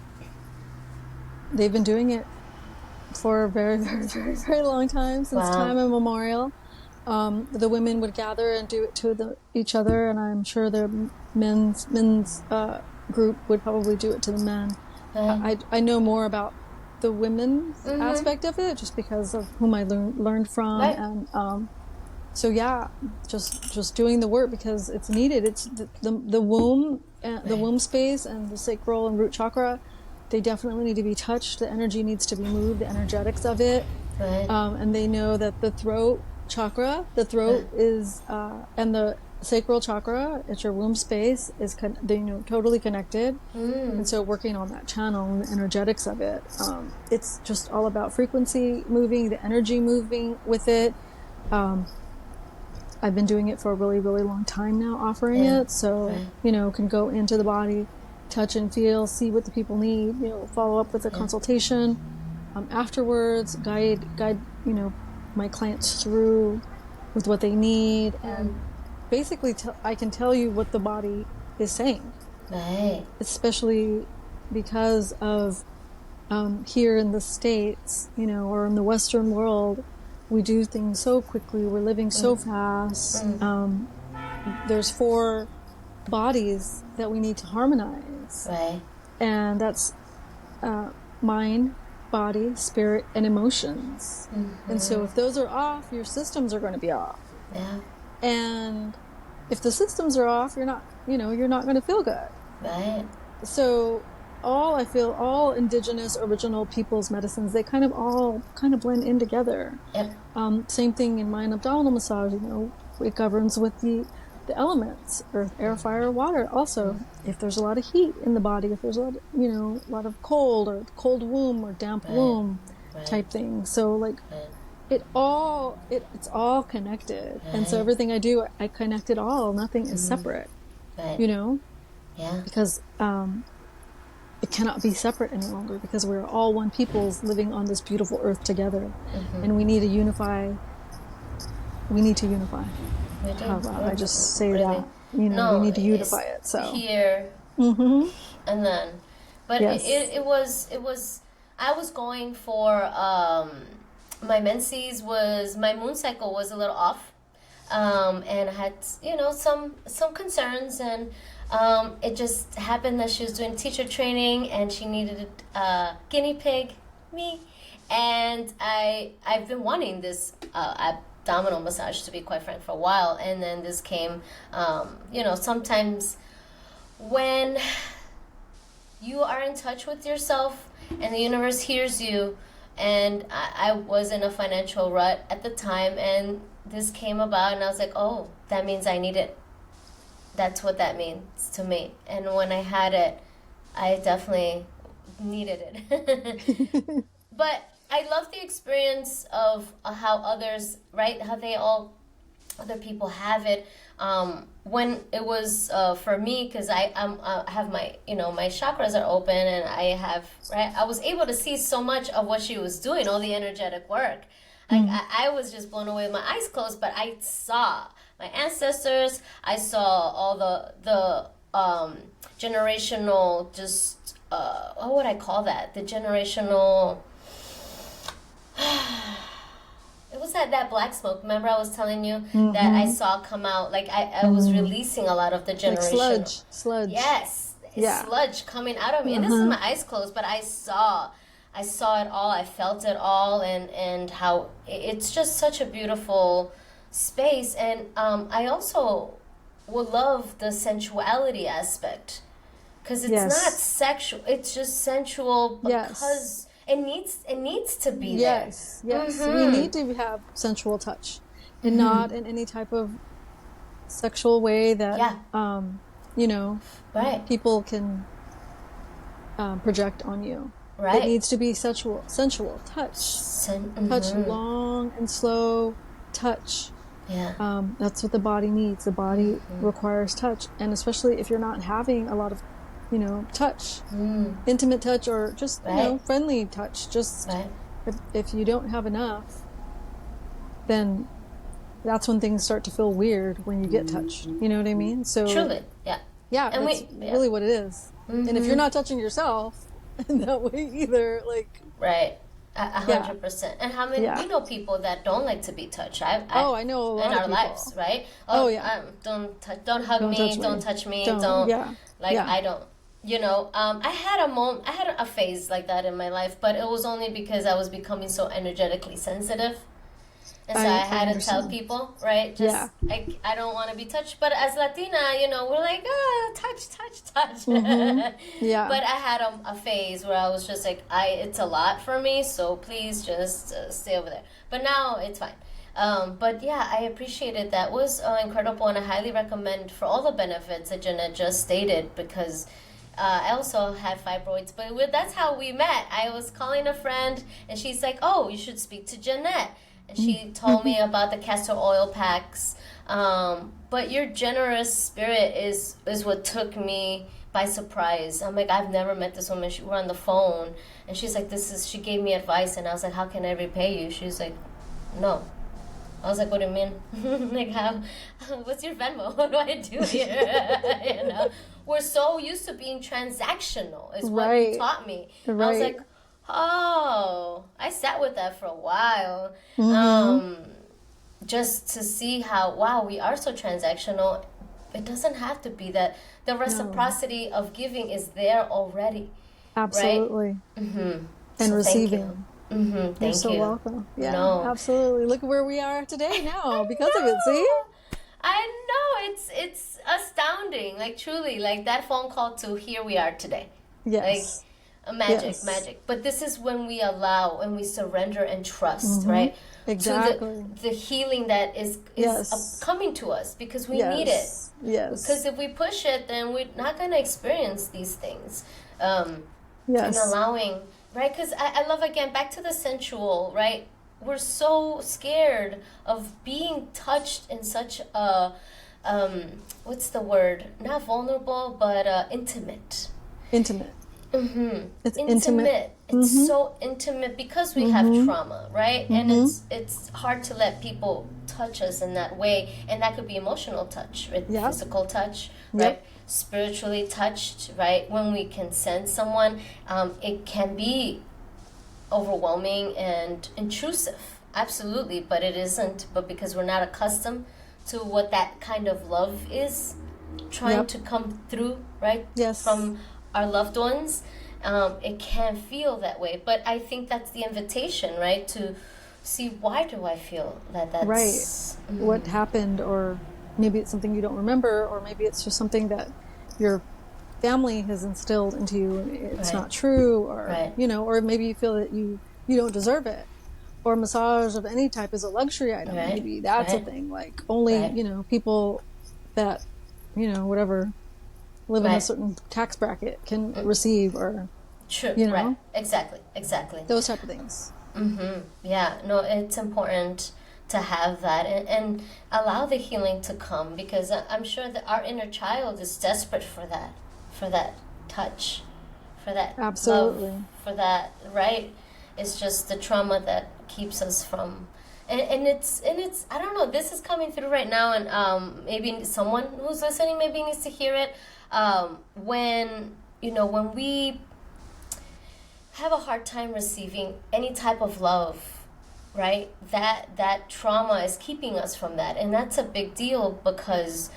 they've been doing it for a very, very, very, very long time, since time immemorial. The women would gather and do it to each other, and I'm sure their men's group would probably do it to the men. I know more about the women's aspect of it just because of whom I learned from, and so yeah, just doing the work because it's needed. It's the womb, the womb space, and the sacral and root chakra. They definitely need to be touched. The energy needs to be moved. The energetics of it, and they know that the throat chakra, is, and the sacral chakra, it's your womb space, is totally connected. And so working on that channel and the energetics of it, it's just all about frequency moving, the energy moving with it. I've been doing it for a really, really long time now, offering it. So, can go into the body, touch and feel, see what the people need, follow up with a consultation. Afterwards, guide, my clients through with what they need, and basically I can tell you what the body is saying. Right. Especially because of here in the States, or in the Western world, we do things so quickly. We're living so fast. There's 4 bodies that we need to harmonize. Right. And that's mind, body, spirit, and emotions. And so if those are off, your systems are going to be off. Yeah. And if the systems are off, you're not going to feel good. Right. So all indigenous original people's medicines, they kind of blend in together. Yep. Same thing in Mayan abdominal massage, it governs with the elements, earth, air, fire, water. Also, if there's a lot of heat in the body, if there's a lot of cold, or cold womb or damp womb type thing. So it's all connected. And so everything I do, I connect it all. Nothing is separate. Yeah. Because it cannot be separate any longer, because we're all one peoples living on this beautiful earth together. And we need to unify. We do. I just say that. We need to unify it. So here, and then, but it was. I was going for my menses my moon cycle was a little off, and I had some concerns, and it just happened that she was doing teacher training and she needed a guinea pig, me, and I've been wanting this abdominal massage, to be quite frank, for a while, and then this came. Sometimes when you are in touch with yourself and the universe hears you, and I was in a financial rut at the time, and this came about, and I was like, oh, that means I need it. That's what that means to me. And when I had it, I definitely needed it. But I love the experience of how others, right, how other people have it. When it was for me, because I have my, my chakras are open, and I was able to see so much of what she was doing, all the energetic work. Like I was just blown away with my eyes closed, but I saw my ancestors. I saw all the generational, just what would I call that? The generational. It was was that black smoke. Remember I was telling you that I saw come out, like I was releasing a lot of the generational. Like sludge. Yes. Yeah. Sludge coming out of me. And this is my eyes closed, but I saw it all. I felt it all, and how it's just such a beautiful space. And I also would love the sensuality aspect, because it's not sexual, it's just sensual because it needs to be there. Yes. We need to have sensual touch, and not in any type of sexual way that people can project on you. Right. It needs to be sensual touch. Touch, long and slow touch. Yeah. That's what the body needs. The body requires touch, and especially if you're not having a lot of, touch, intimate touch, or just friendly touch. Just if you don't have enough, then that's when things start to feel weird when you get touched. You know what I mean? So truly, yeah, and that's really what it is. And if you're not touching yourself in that way either, like 100%. And how many we know people that don't like to be touched? I know a lot in of our people. Lives, right? Don't hug me, don't touch me, don't I don't. I had a phase like that in my life, but it was only because I was becoming so energetically sensitive. And so I had to tell people, right? I don't want to be touched. But as Latina, we're like, touch. Yeah. But I had a phase where I was just like, it's a lot for me, so please just stay over there. But now it's fine. But yeah, I appreciated that. It was incredible, and I highly recommend for all the benefits that Jeanette just stated, because I also had fibroids, but that's how we met. I was calling a friend, and she's like, oh, you should speak to Jeanette. And she told me about the castor oil packs. But your generous spirit is what took me by surprise. I'm like, I've never met this woman. We're on the phone, and she's like, she gave me advice, and I was like, how can I repay you? She was like, no. I was like, what do you mean? Like, what's your Venmo? What do I do here? We're so used to being transactional, is what you taught me. Right. I was like, oh, I sat with that for a while, just to see how, wow, we are so transactional. It doesn't have to be that. The reciprocity of giving is there already. Absolutely. Right? And so receiving. Thank You're so you. welcome. Yeah, absolutely. Look at where we are today now because of it, see? I know, it's astounding. Like, truly, like that phone call to here we are today. Yes. Like, magic. But this is when we allow and we surrender and trust, right? Exactly. To the healing that is coming to us, because we need it. Yes. Because if we push it, then we're not going to experience these things. And allowing, right? Because I love, again, back to the sensual, right? We're so scared of being touched in such a, what's the word? Not vulnerable, but intimate. Intimate. It's intimate. It's so intimate because we have trauma, right? And it's hard to let people touch us in that way, and that could be emotional touch, right? Physical touch, right? Spiritually touched, right? When we can sense someone, it can be overwhelming and intrusive, absolutely, but it isn't. But because we're not accustomed to what that kind of love is trying to come through, right? From our loved ones, it can feel that way. But I think that's the invitation, right? To see, why do I feel that's... Right. What happened, or maybe it's something you don't remember, or maybe it's just something that your family has instilled into you and it's not true, or or maybe you feel that you don't deserve it, or massage of any type is a luxury item. Maybe that's a thing, like only people that whatever live in a certain tax bracket can receive, or exactly those type of things. It's important to have that and allow the healing to come, because I'm sure that our inner child is desperate for that touch, for that love, for that, right? It's just the trauma that keeps us from, and it's I don't know, this is coming through right now, and maybe someone who's listening maybe needs to hear it. When we have a hard time receiving any type of love, right? That trauma is keeping us from that, and that's a big deal because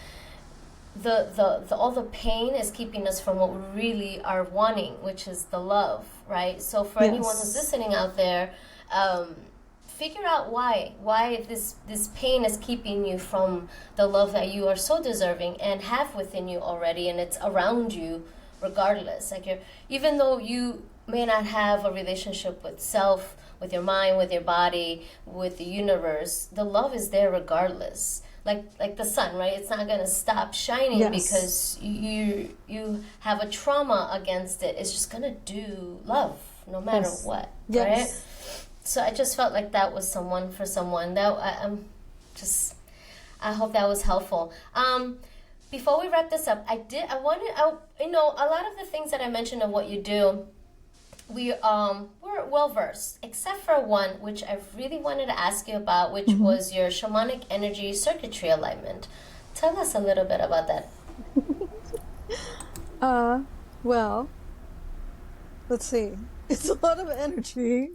the all the pain is keeping us from what we really are wanting, which is the love, right? So for anyone who's listening out there, figure out why this pain is keeping you from the love that you are so deserving and have within you already, and it's around you regardless. Like even though you may not have a relationship with self, with your mind, with your body, with the universe, the love is there regardless. Like the sun, right? It's not gonna stop shining because you have a trauma against it. It's just gonna do love no matter what, right? So I just felt like that was for someone that I hope that was helpful. Before we wrap this up, a lot of the things that I mentioned of what you do, we're well versed, except for one which I really wanted to ask you about, which was your Shamanic Energy Circuitry Alignment. Tell us a little bit about that. Well, let's see. It's a lot of energy.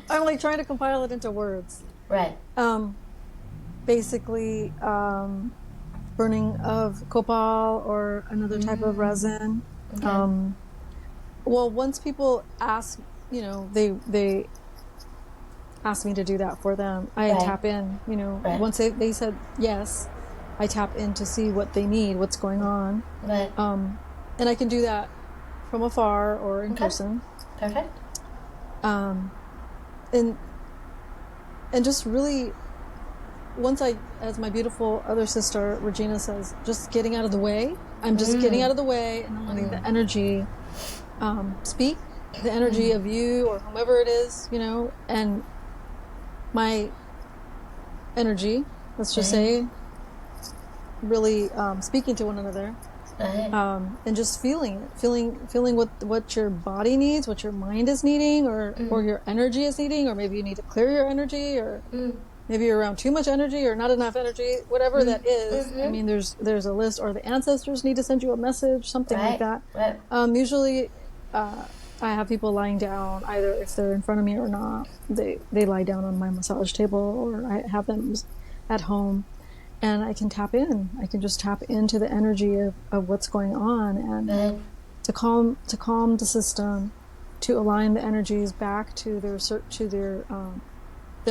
I'm like trying to compile it into words. Right. Basically, burning of copal or another type of resin. Okay. Well, once people ask, they ask me to do that for them, I tap in, once they said yes, I tap in to see what they need, what's going on. Right. And I can do that from afar or in person. Perfect. And just really, once as my beautiful other sister, Regina says, just getting out of the way. I'm just getting out of the way and letting the energy speak, the energy of you or whomever it is, and my energy, let's just say, really speaking to one another, and just feeling what your body needs, what your mind is needing, or your energy is needing, or maybe you need to clear your energy, or maybe you're around too much energy or not enough energy, whatever that is. I mean, there's a list, or the ancestors need to send you a message, something like that. Usually I have people lying down, either if they're in front of me or not. They lie down on my massage table, or I have them at home, and I can tap in. I can just tap into the energy of what's going on, and to calm the system, to align the energies back to their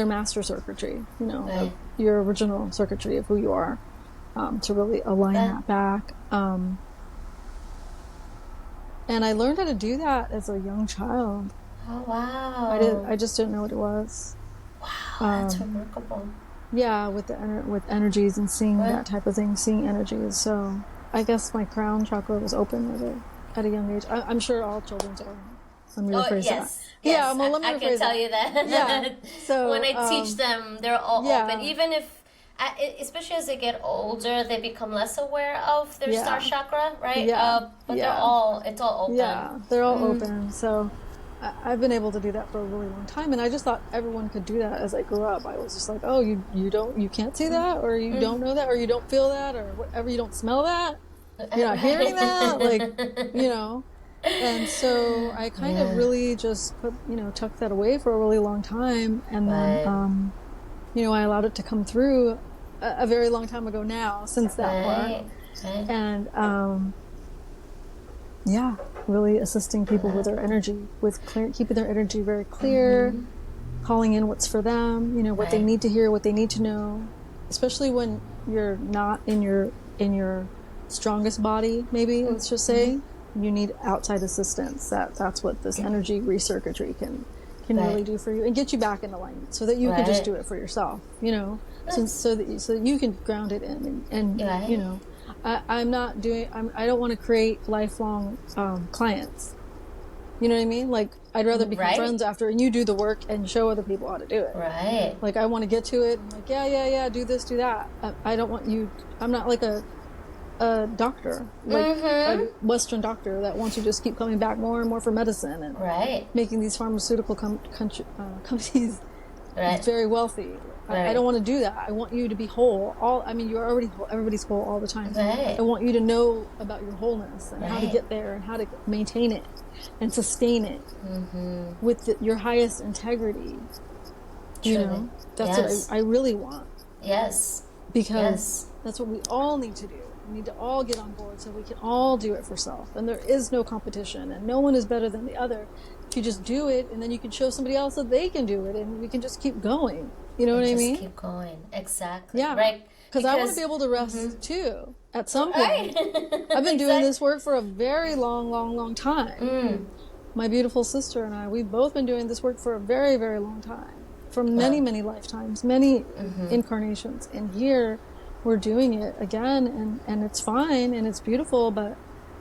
master circuitry, your original circuitry of who you are, to really align that back. And I learned how to do that as a young child. Oh, wow. I just didn't know what it was. Wow, that's remarkable. Yeah, with energies and seeing that type of thing, seeing energies. So I guess my crown chakra was open at a young age. I'm sure all children's are. Let me rephrase that. Yes. Yeah, let me rephrase I can tell you that. Yeah. So when I teach them, they're all open. Even if, especially as they get older, they become less aware of their star chakra, right? But it's all open. Yeah, they're all open. So I've been able to do that for a really long time, and I just thought everyone could do that as I grew up. I was just like, oh, you can't see that, or you don't know that, or you don't feel that, or whatever, you don't smell that, you're not hearing that, And so I kind of really just tucked that away for a really long time, and then I allowed it to come through a very long time ago now, since that part. And really assisting people with their energy, with keeping their energy very clear, calling in what's for them, what they need to hear, what they need to know, especially when you're not in your strongest body, maybe, let's just say. You need outside assistance. That's what this energy recircuitry can really do for you, and get you back in alignment, so that you can just do it for yourself, so that you can ground it in, and I don't want to create lifelong clients. You know what I mean? Like, I'd rather become friends after, and you do the work and show other people how to do it. Right. Like, I want to get to it, and like, do this, do that. I don't want you. I'm not like a doctor, like a Western doctor that wants to just keep coming back more and more for medicine, and making these pharmaceutical companies very wealthy. I don't want to do that. I want you to be whole. You're already whole. Everybody's whole all the time. I want you to know about your wholeness, and how to get there, and how to maintain it and sustain it with your highest integrity, You Truly. know, that's Yes. what I really want. Yes. Because that's what we all need to do. We need to all get on board so we can all do it for self. And there is no competition, and no one is better than the other. If you just do it, and then you can show somebody else that they can do it, and we can just keep going. You know what I mean? Just keep going. Exactly. Yeah. Right. Because I want to be able to rest too at some point. Right. I've been doing this work for a very long time. My beautiful sister and I, we've both been doing this work for a very, very long time. For many, many lifetimes, many incarnations. And here we're doing it again, and it's fine and it's beautiful, but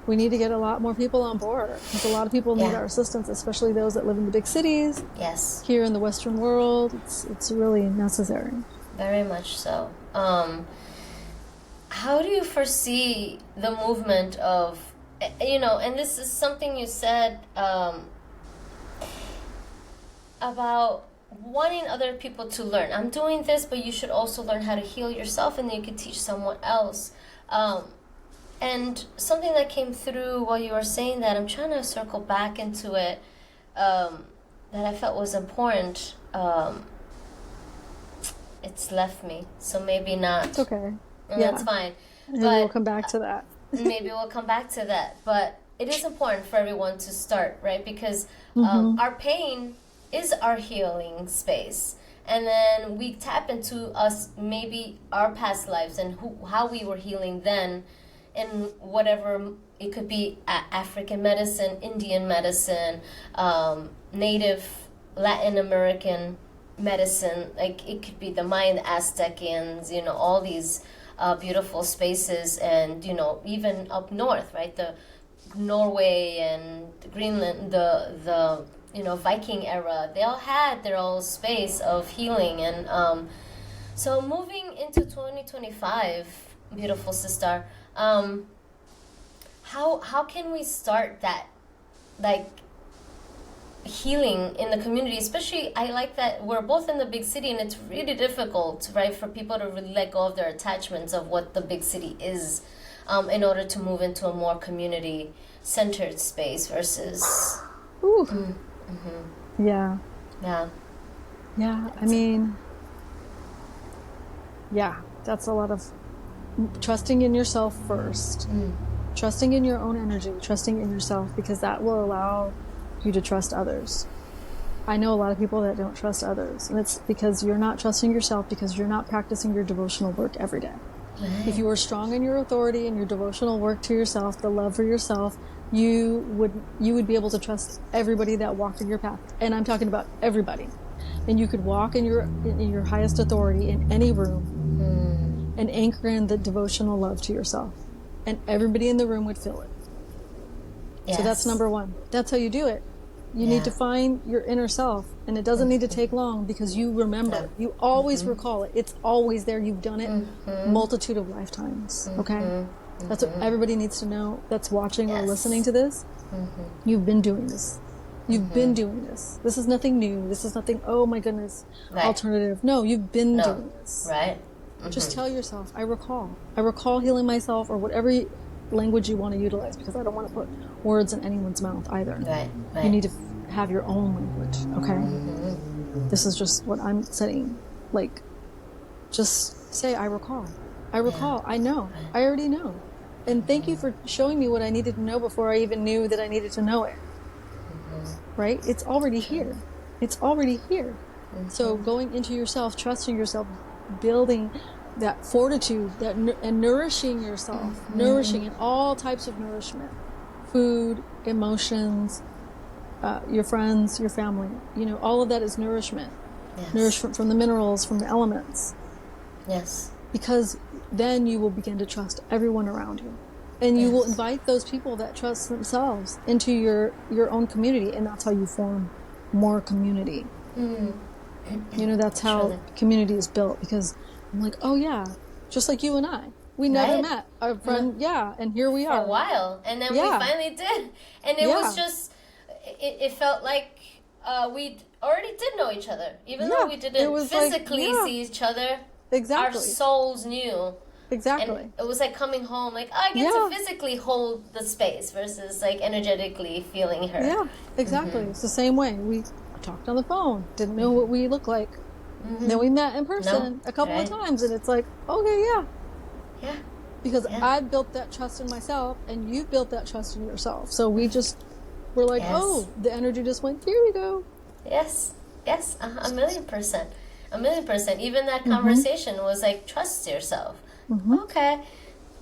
we need to get a lot more people on board, because a lot of people need our assistance, especially those that live in the big cities. Yes. Here in the Western world, it's really necessary. Very much so. How do you foresee the movement of, and this is something you said about wanting other people to learn. I'm doing this, but you should also learn how to heal yourself, and then you could teach someone else. And something that came through while you were saying that, I'm trying to circle back into it, that I felt was important. It's left me, so maybe not. It's okay. And that's fine. Maybe But we'll come back to that. maybe we'll come back to that. But it is important for everyone to start, right? Because our pain is our healing space. And then we tap into us, maybe our past lives and how we were healing then, and whatever, it could be African medicine, Indian medicine, Native Latin American medicine, like it could be the Mayan, Aztecians, all these beautiful spaces, and even up north, right, the Norway and Greenland, the Viking era, they all had their own space of healing. And so moving into 2025, beautiful sister, how can we start that, like, healing in the community? Especially, I like that we're both in the big city, and it's really difficult, right, for people to really let go of their attachments of what the big city is, in order to move into a more community-centered space versus... Yeah. I mean, that's a lot of trusting in yourself first, trusting in your own energy, trusting in yourself, because that will allow you to trust others. I know a lot of people that don't trust others, and it's because you're not trusting yourself, because you're not practicing your devotional work every day. Right. If you were strong in your authority and your devotional work to yourself, the love for yourself, you would be able to trust everybody that walked in your path. And I'm talking about everybody. And you could walk in your highest authority in any room and anchor in the devotional love to yourself, and everybody in the room would feel it. Yes. So that's number one. That's how you do it. You need to find your inner self, and it doesn't need to take long, because you remember. You always recall it. It's always there. You've done it multitude of lifetimes. Okay? That's what everybody needs to know that's watching or listening to this. You've been doing this. You've been doing this. This is nothing new. This is nothing, oh my goodness, alternative. No, you've been doing this. Right. Just tell yourself, I recall. I recall healing myself, or whatever language you want to utilize, because I don't want to put words in anyone's mouth either. Right. You need to have your own language, okay? This is just what I'm saying. Like, just say, I recall. I recall. I know. I already know. And thank you for showing me what I needed to know before I even knew that I needed to know it. Right? It's already here. It's already here. So going into yourself, trusting yourself, building that fortitude, and nourishing yourself, nourishing in all types of nourishment, food, emotions, your friends, your family, all of that is nourishment. Nourishment from the minerals, from the elements. Yes. Because then you will begin to trust everyone around you. And you will invite those people that trust themselves into your own community, and that's how you form more community. That's how community is built, because I'm like, oh yeah, just like you and I. We never met. Our friend, and here we are. For a while. And then we finally did. And it was just, it felt like we already did know each other. Even though we didn't physically see each other. Exactly. Our souls knew. Exactly. And it was like coming home, like, I get to physically hold the space versus like energetically feeling her. Yeah, exactly. It's the same way. We talked on the phone, didn't know what we looked like, Then we met in person a couple of times, and it's like, okay, yeah. Because I built that trust in myself, and you built that trust in yourself. So we just were like, oh, the energy just went, here we go. Yes, 1,000,000%. 1,000,000%. Even that conversation was like, trust yourself. Okay.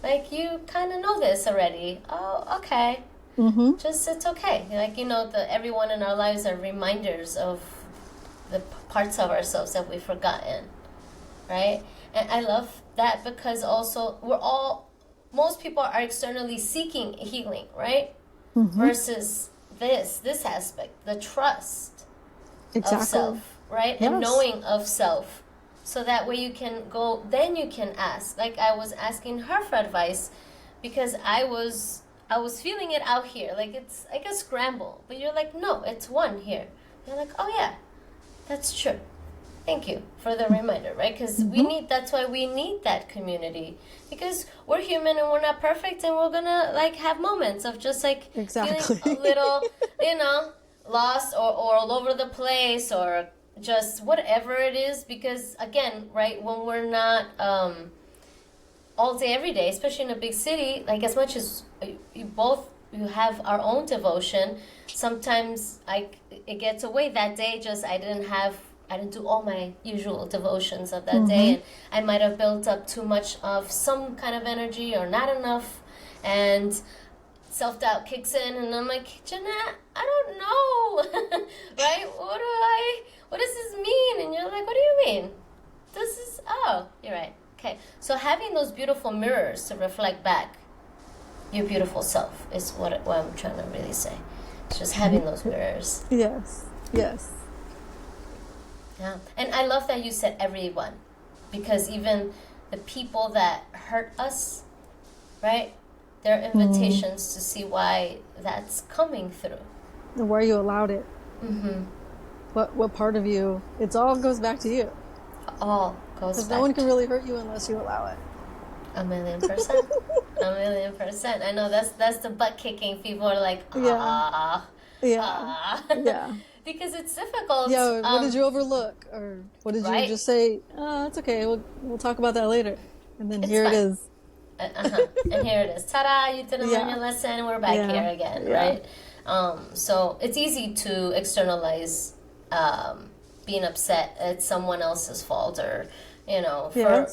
Like, you kind of know this already. Oh, okay. Just, it's okay. Like, everyone in our lives are reminders of the parts of ourselves that we've forgotten. Right? And I love that because also most people are externally seeking healing, right? Versus this aspect, the trust of self, right? And knowing of self. So that way you can go, then you can ask. Like I was asking her for advice because I was feeling it out here. Like it's like a scramble. But you're like, no, it's one here. You're like, oh yeah, that's true. Thank you for the reminder, right? Because that's why we need that community. Because we're human and we're not perfect, and we're gonna like have moments of just like feeling a little, lost or all over the place or just whatever it is. Because again, right, when we're not all day, every day, especially in a big city, like as much as you have our own devotion, sometimes it gets away that day. Just I didn't do all my usual devotions of that day, and I might have built up too much of some kind of energy or not enough, and self-doubt kicks in, and I'm like, Jeanette, I don't know, right? What does this mean? And you're like, what do you mean? You're right. Okay, so having those beautiful mirrors to reflect back your beautiful self is what I'm trying to really say. It's just having those mirrors. Yes. Yeah, and I love that you said everyone, because even the people that hurt us, right? There are invitations to see why that's coming through. And why you allowed it. What part of you? It all goes back to you. All goes back. Because no one can really hurt you unless you allow it. 1,000,000%. 1,000,000%. I know that's the butt kicking. People are like, because it's difficult. Yeah, what did you overlook? Or what did you just say, it's okay, we'll talk about that later. And then here it is. And here it is. Ta-da, you didn't learn your lesson, we're back here again, right? So it's easy to externalize being upset at someone else's fault, or, for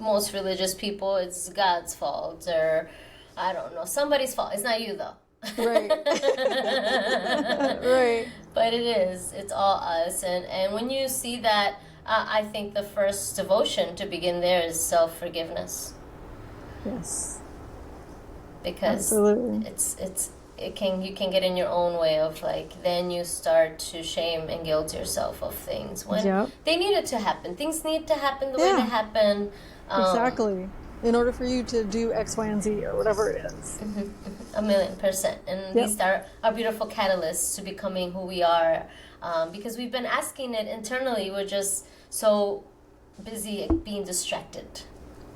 most religious people, it's God's fault, or, I don't know, somebody's fault. It's not you, though. Right. Right. But it is. It's all us. And when you see that, I think the first devotion to begin there is self-forgiveness. Yes. Because absolutely. You can get in your own way of like, then you start to shame and guilt yourself of things when they needed to happen. Things need to happen the way they happen. Exactly. In order for you to do X, Y, and Z, or whatever it is. 1,000,000%. And these are our beautiful catalysts to becoming who we are. Because we've been asking it internally. We're just so busy being distracted.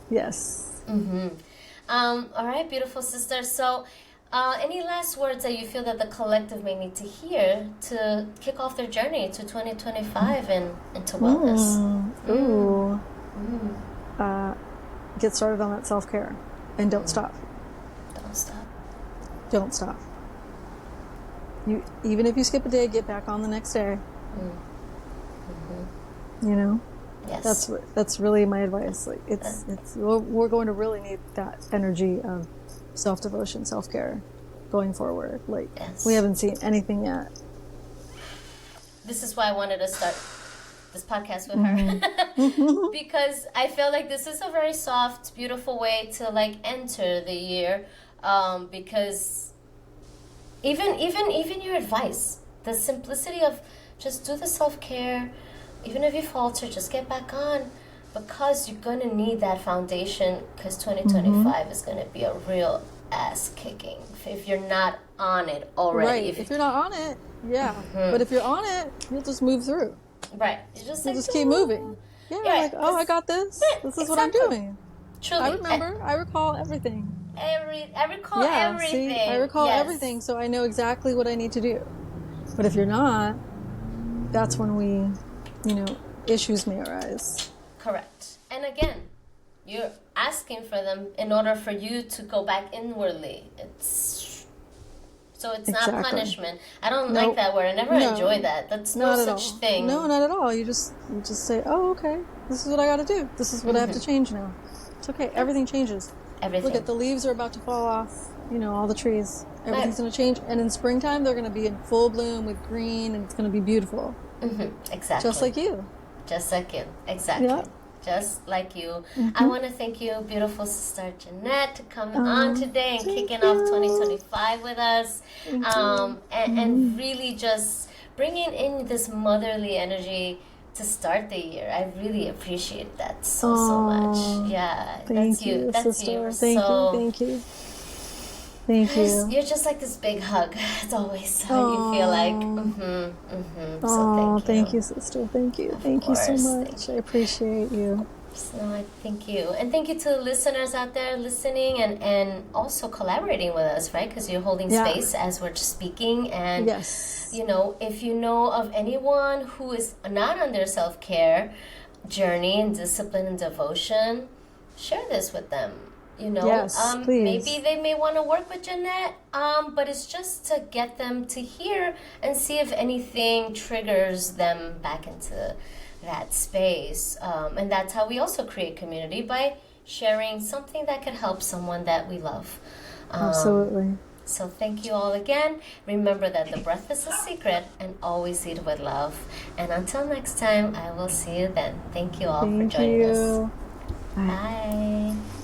Yes. All right, beautiful sisters. So any last words that you feel that the collective may need to hear to kick off their journey to 2025 and into wellness? Get started on that self-care, and don't stop. Don't stop. You, even if you skip a day, get back on the next day. Yes. That's really my advice. Like we're going to really need that energy of self-devotion, self-care going forward. Like we haven't seen anything yet. This is why I wanted to start this podcast with her, because I feel like this is a very soft, beautiful way to like enter the year, because even your advice, the simplicity of just do the self-care, even if you falter, just get back on, because you're gonna need that foundation, because 2025 is gonna be a real ass kicking if you're not on it already. Right. If you're not on it, but if you're on it, you'll just move through. Right. You just keep moving. Yeah, like, I got this. This is what I'm doing. Truly. I remember. I recall everything. I recall everything. See, I recall everything, so I know exactly what I need to do. But if you're not, that's when we, issues may arise. Correct. And again, you're asking for them in order for you to go back inwardly. So it's Exactly. not punishment. I don't like that word. I never enjoy that. That's no such thing. No, not at all. You just say, oh, okay, this is what I got to do. This is what I have to change now. It's okay. Everything changes. Everything. Look at the leaves are about to fall off. You know, all the trees. Everything's going to change. And in springtime, they're going to be in full bloom with green, and it's going to be beautiful. Exactly. Just like you. Just like you. Exactly. Yep. Just like you. I want to thank you, beautiful sister Jeanette, to come on today and kicking off 2025 with us. And really just bringing in this motherly energy to start the year. I really appreciate that so much. Yeah. Thank you, That's sister. you. Thank you. Thank you. You're just like this big hug. It's always how you feel like. So thank you, sister. Thank you. Thank you so much. I appreciate you. No, I thank you. And thank you to the listeners out there listening and also collaborating with us, right? Because you're holding space as we're speaking. And, you know, if you know of anyone who is not on their self-care journey and discipline and devotion, share this with them. You know, please. Maybe they may want to work with Jeanette, but it's just to get them to hear and see if anything triggers them back into that space. And that's how we also create community, by sharing something that could help someone that we love. Absolutely. So thank you all again. Remember that the breath is a secret, and always lead with love. And until next time, I will see you then. Thank you all for joining us. Bye. Bye.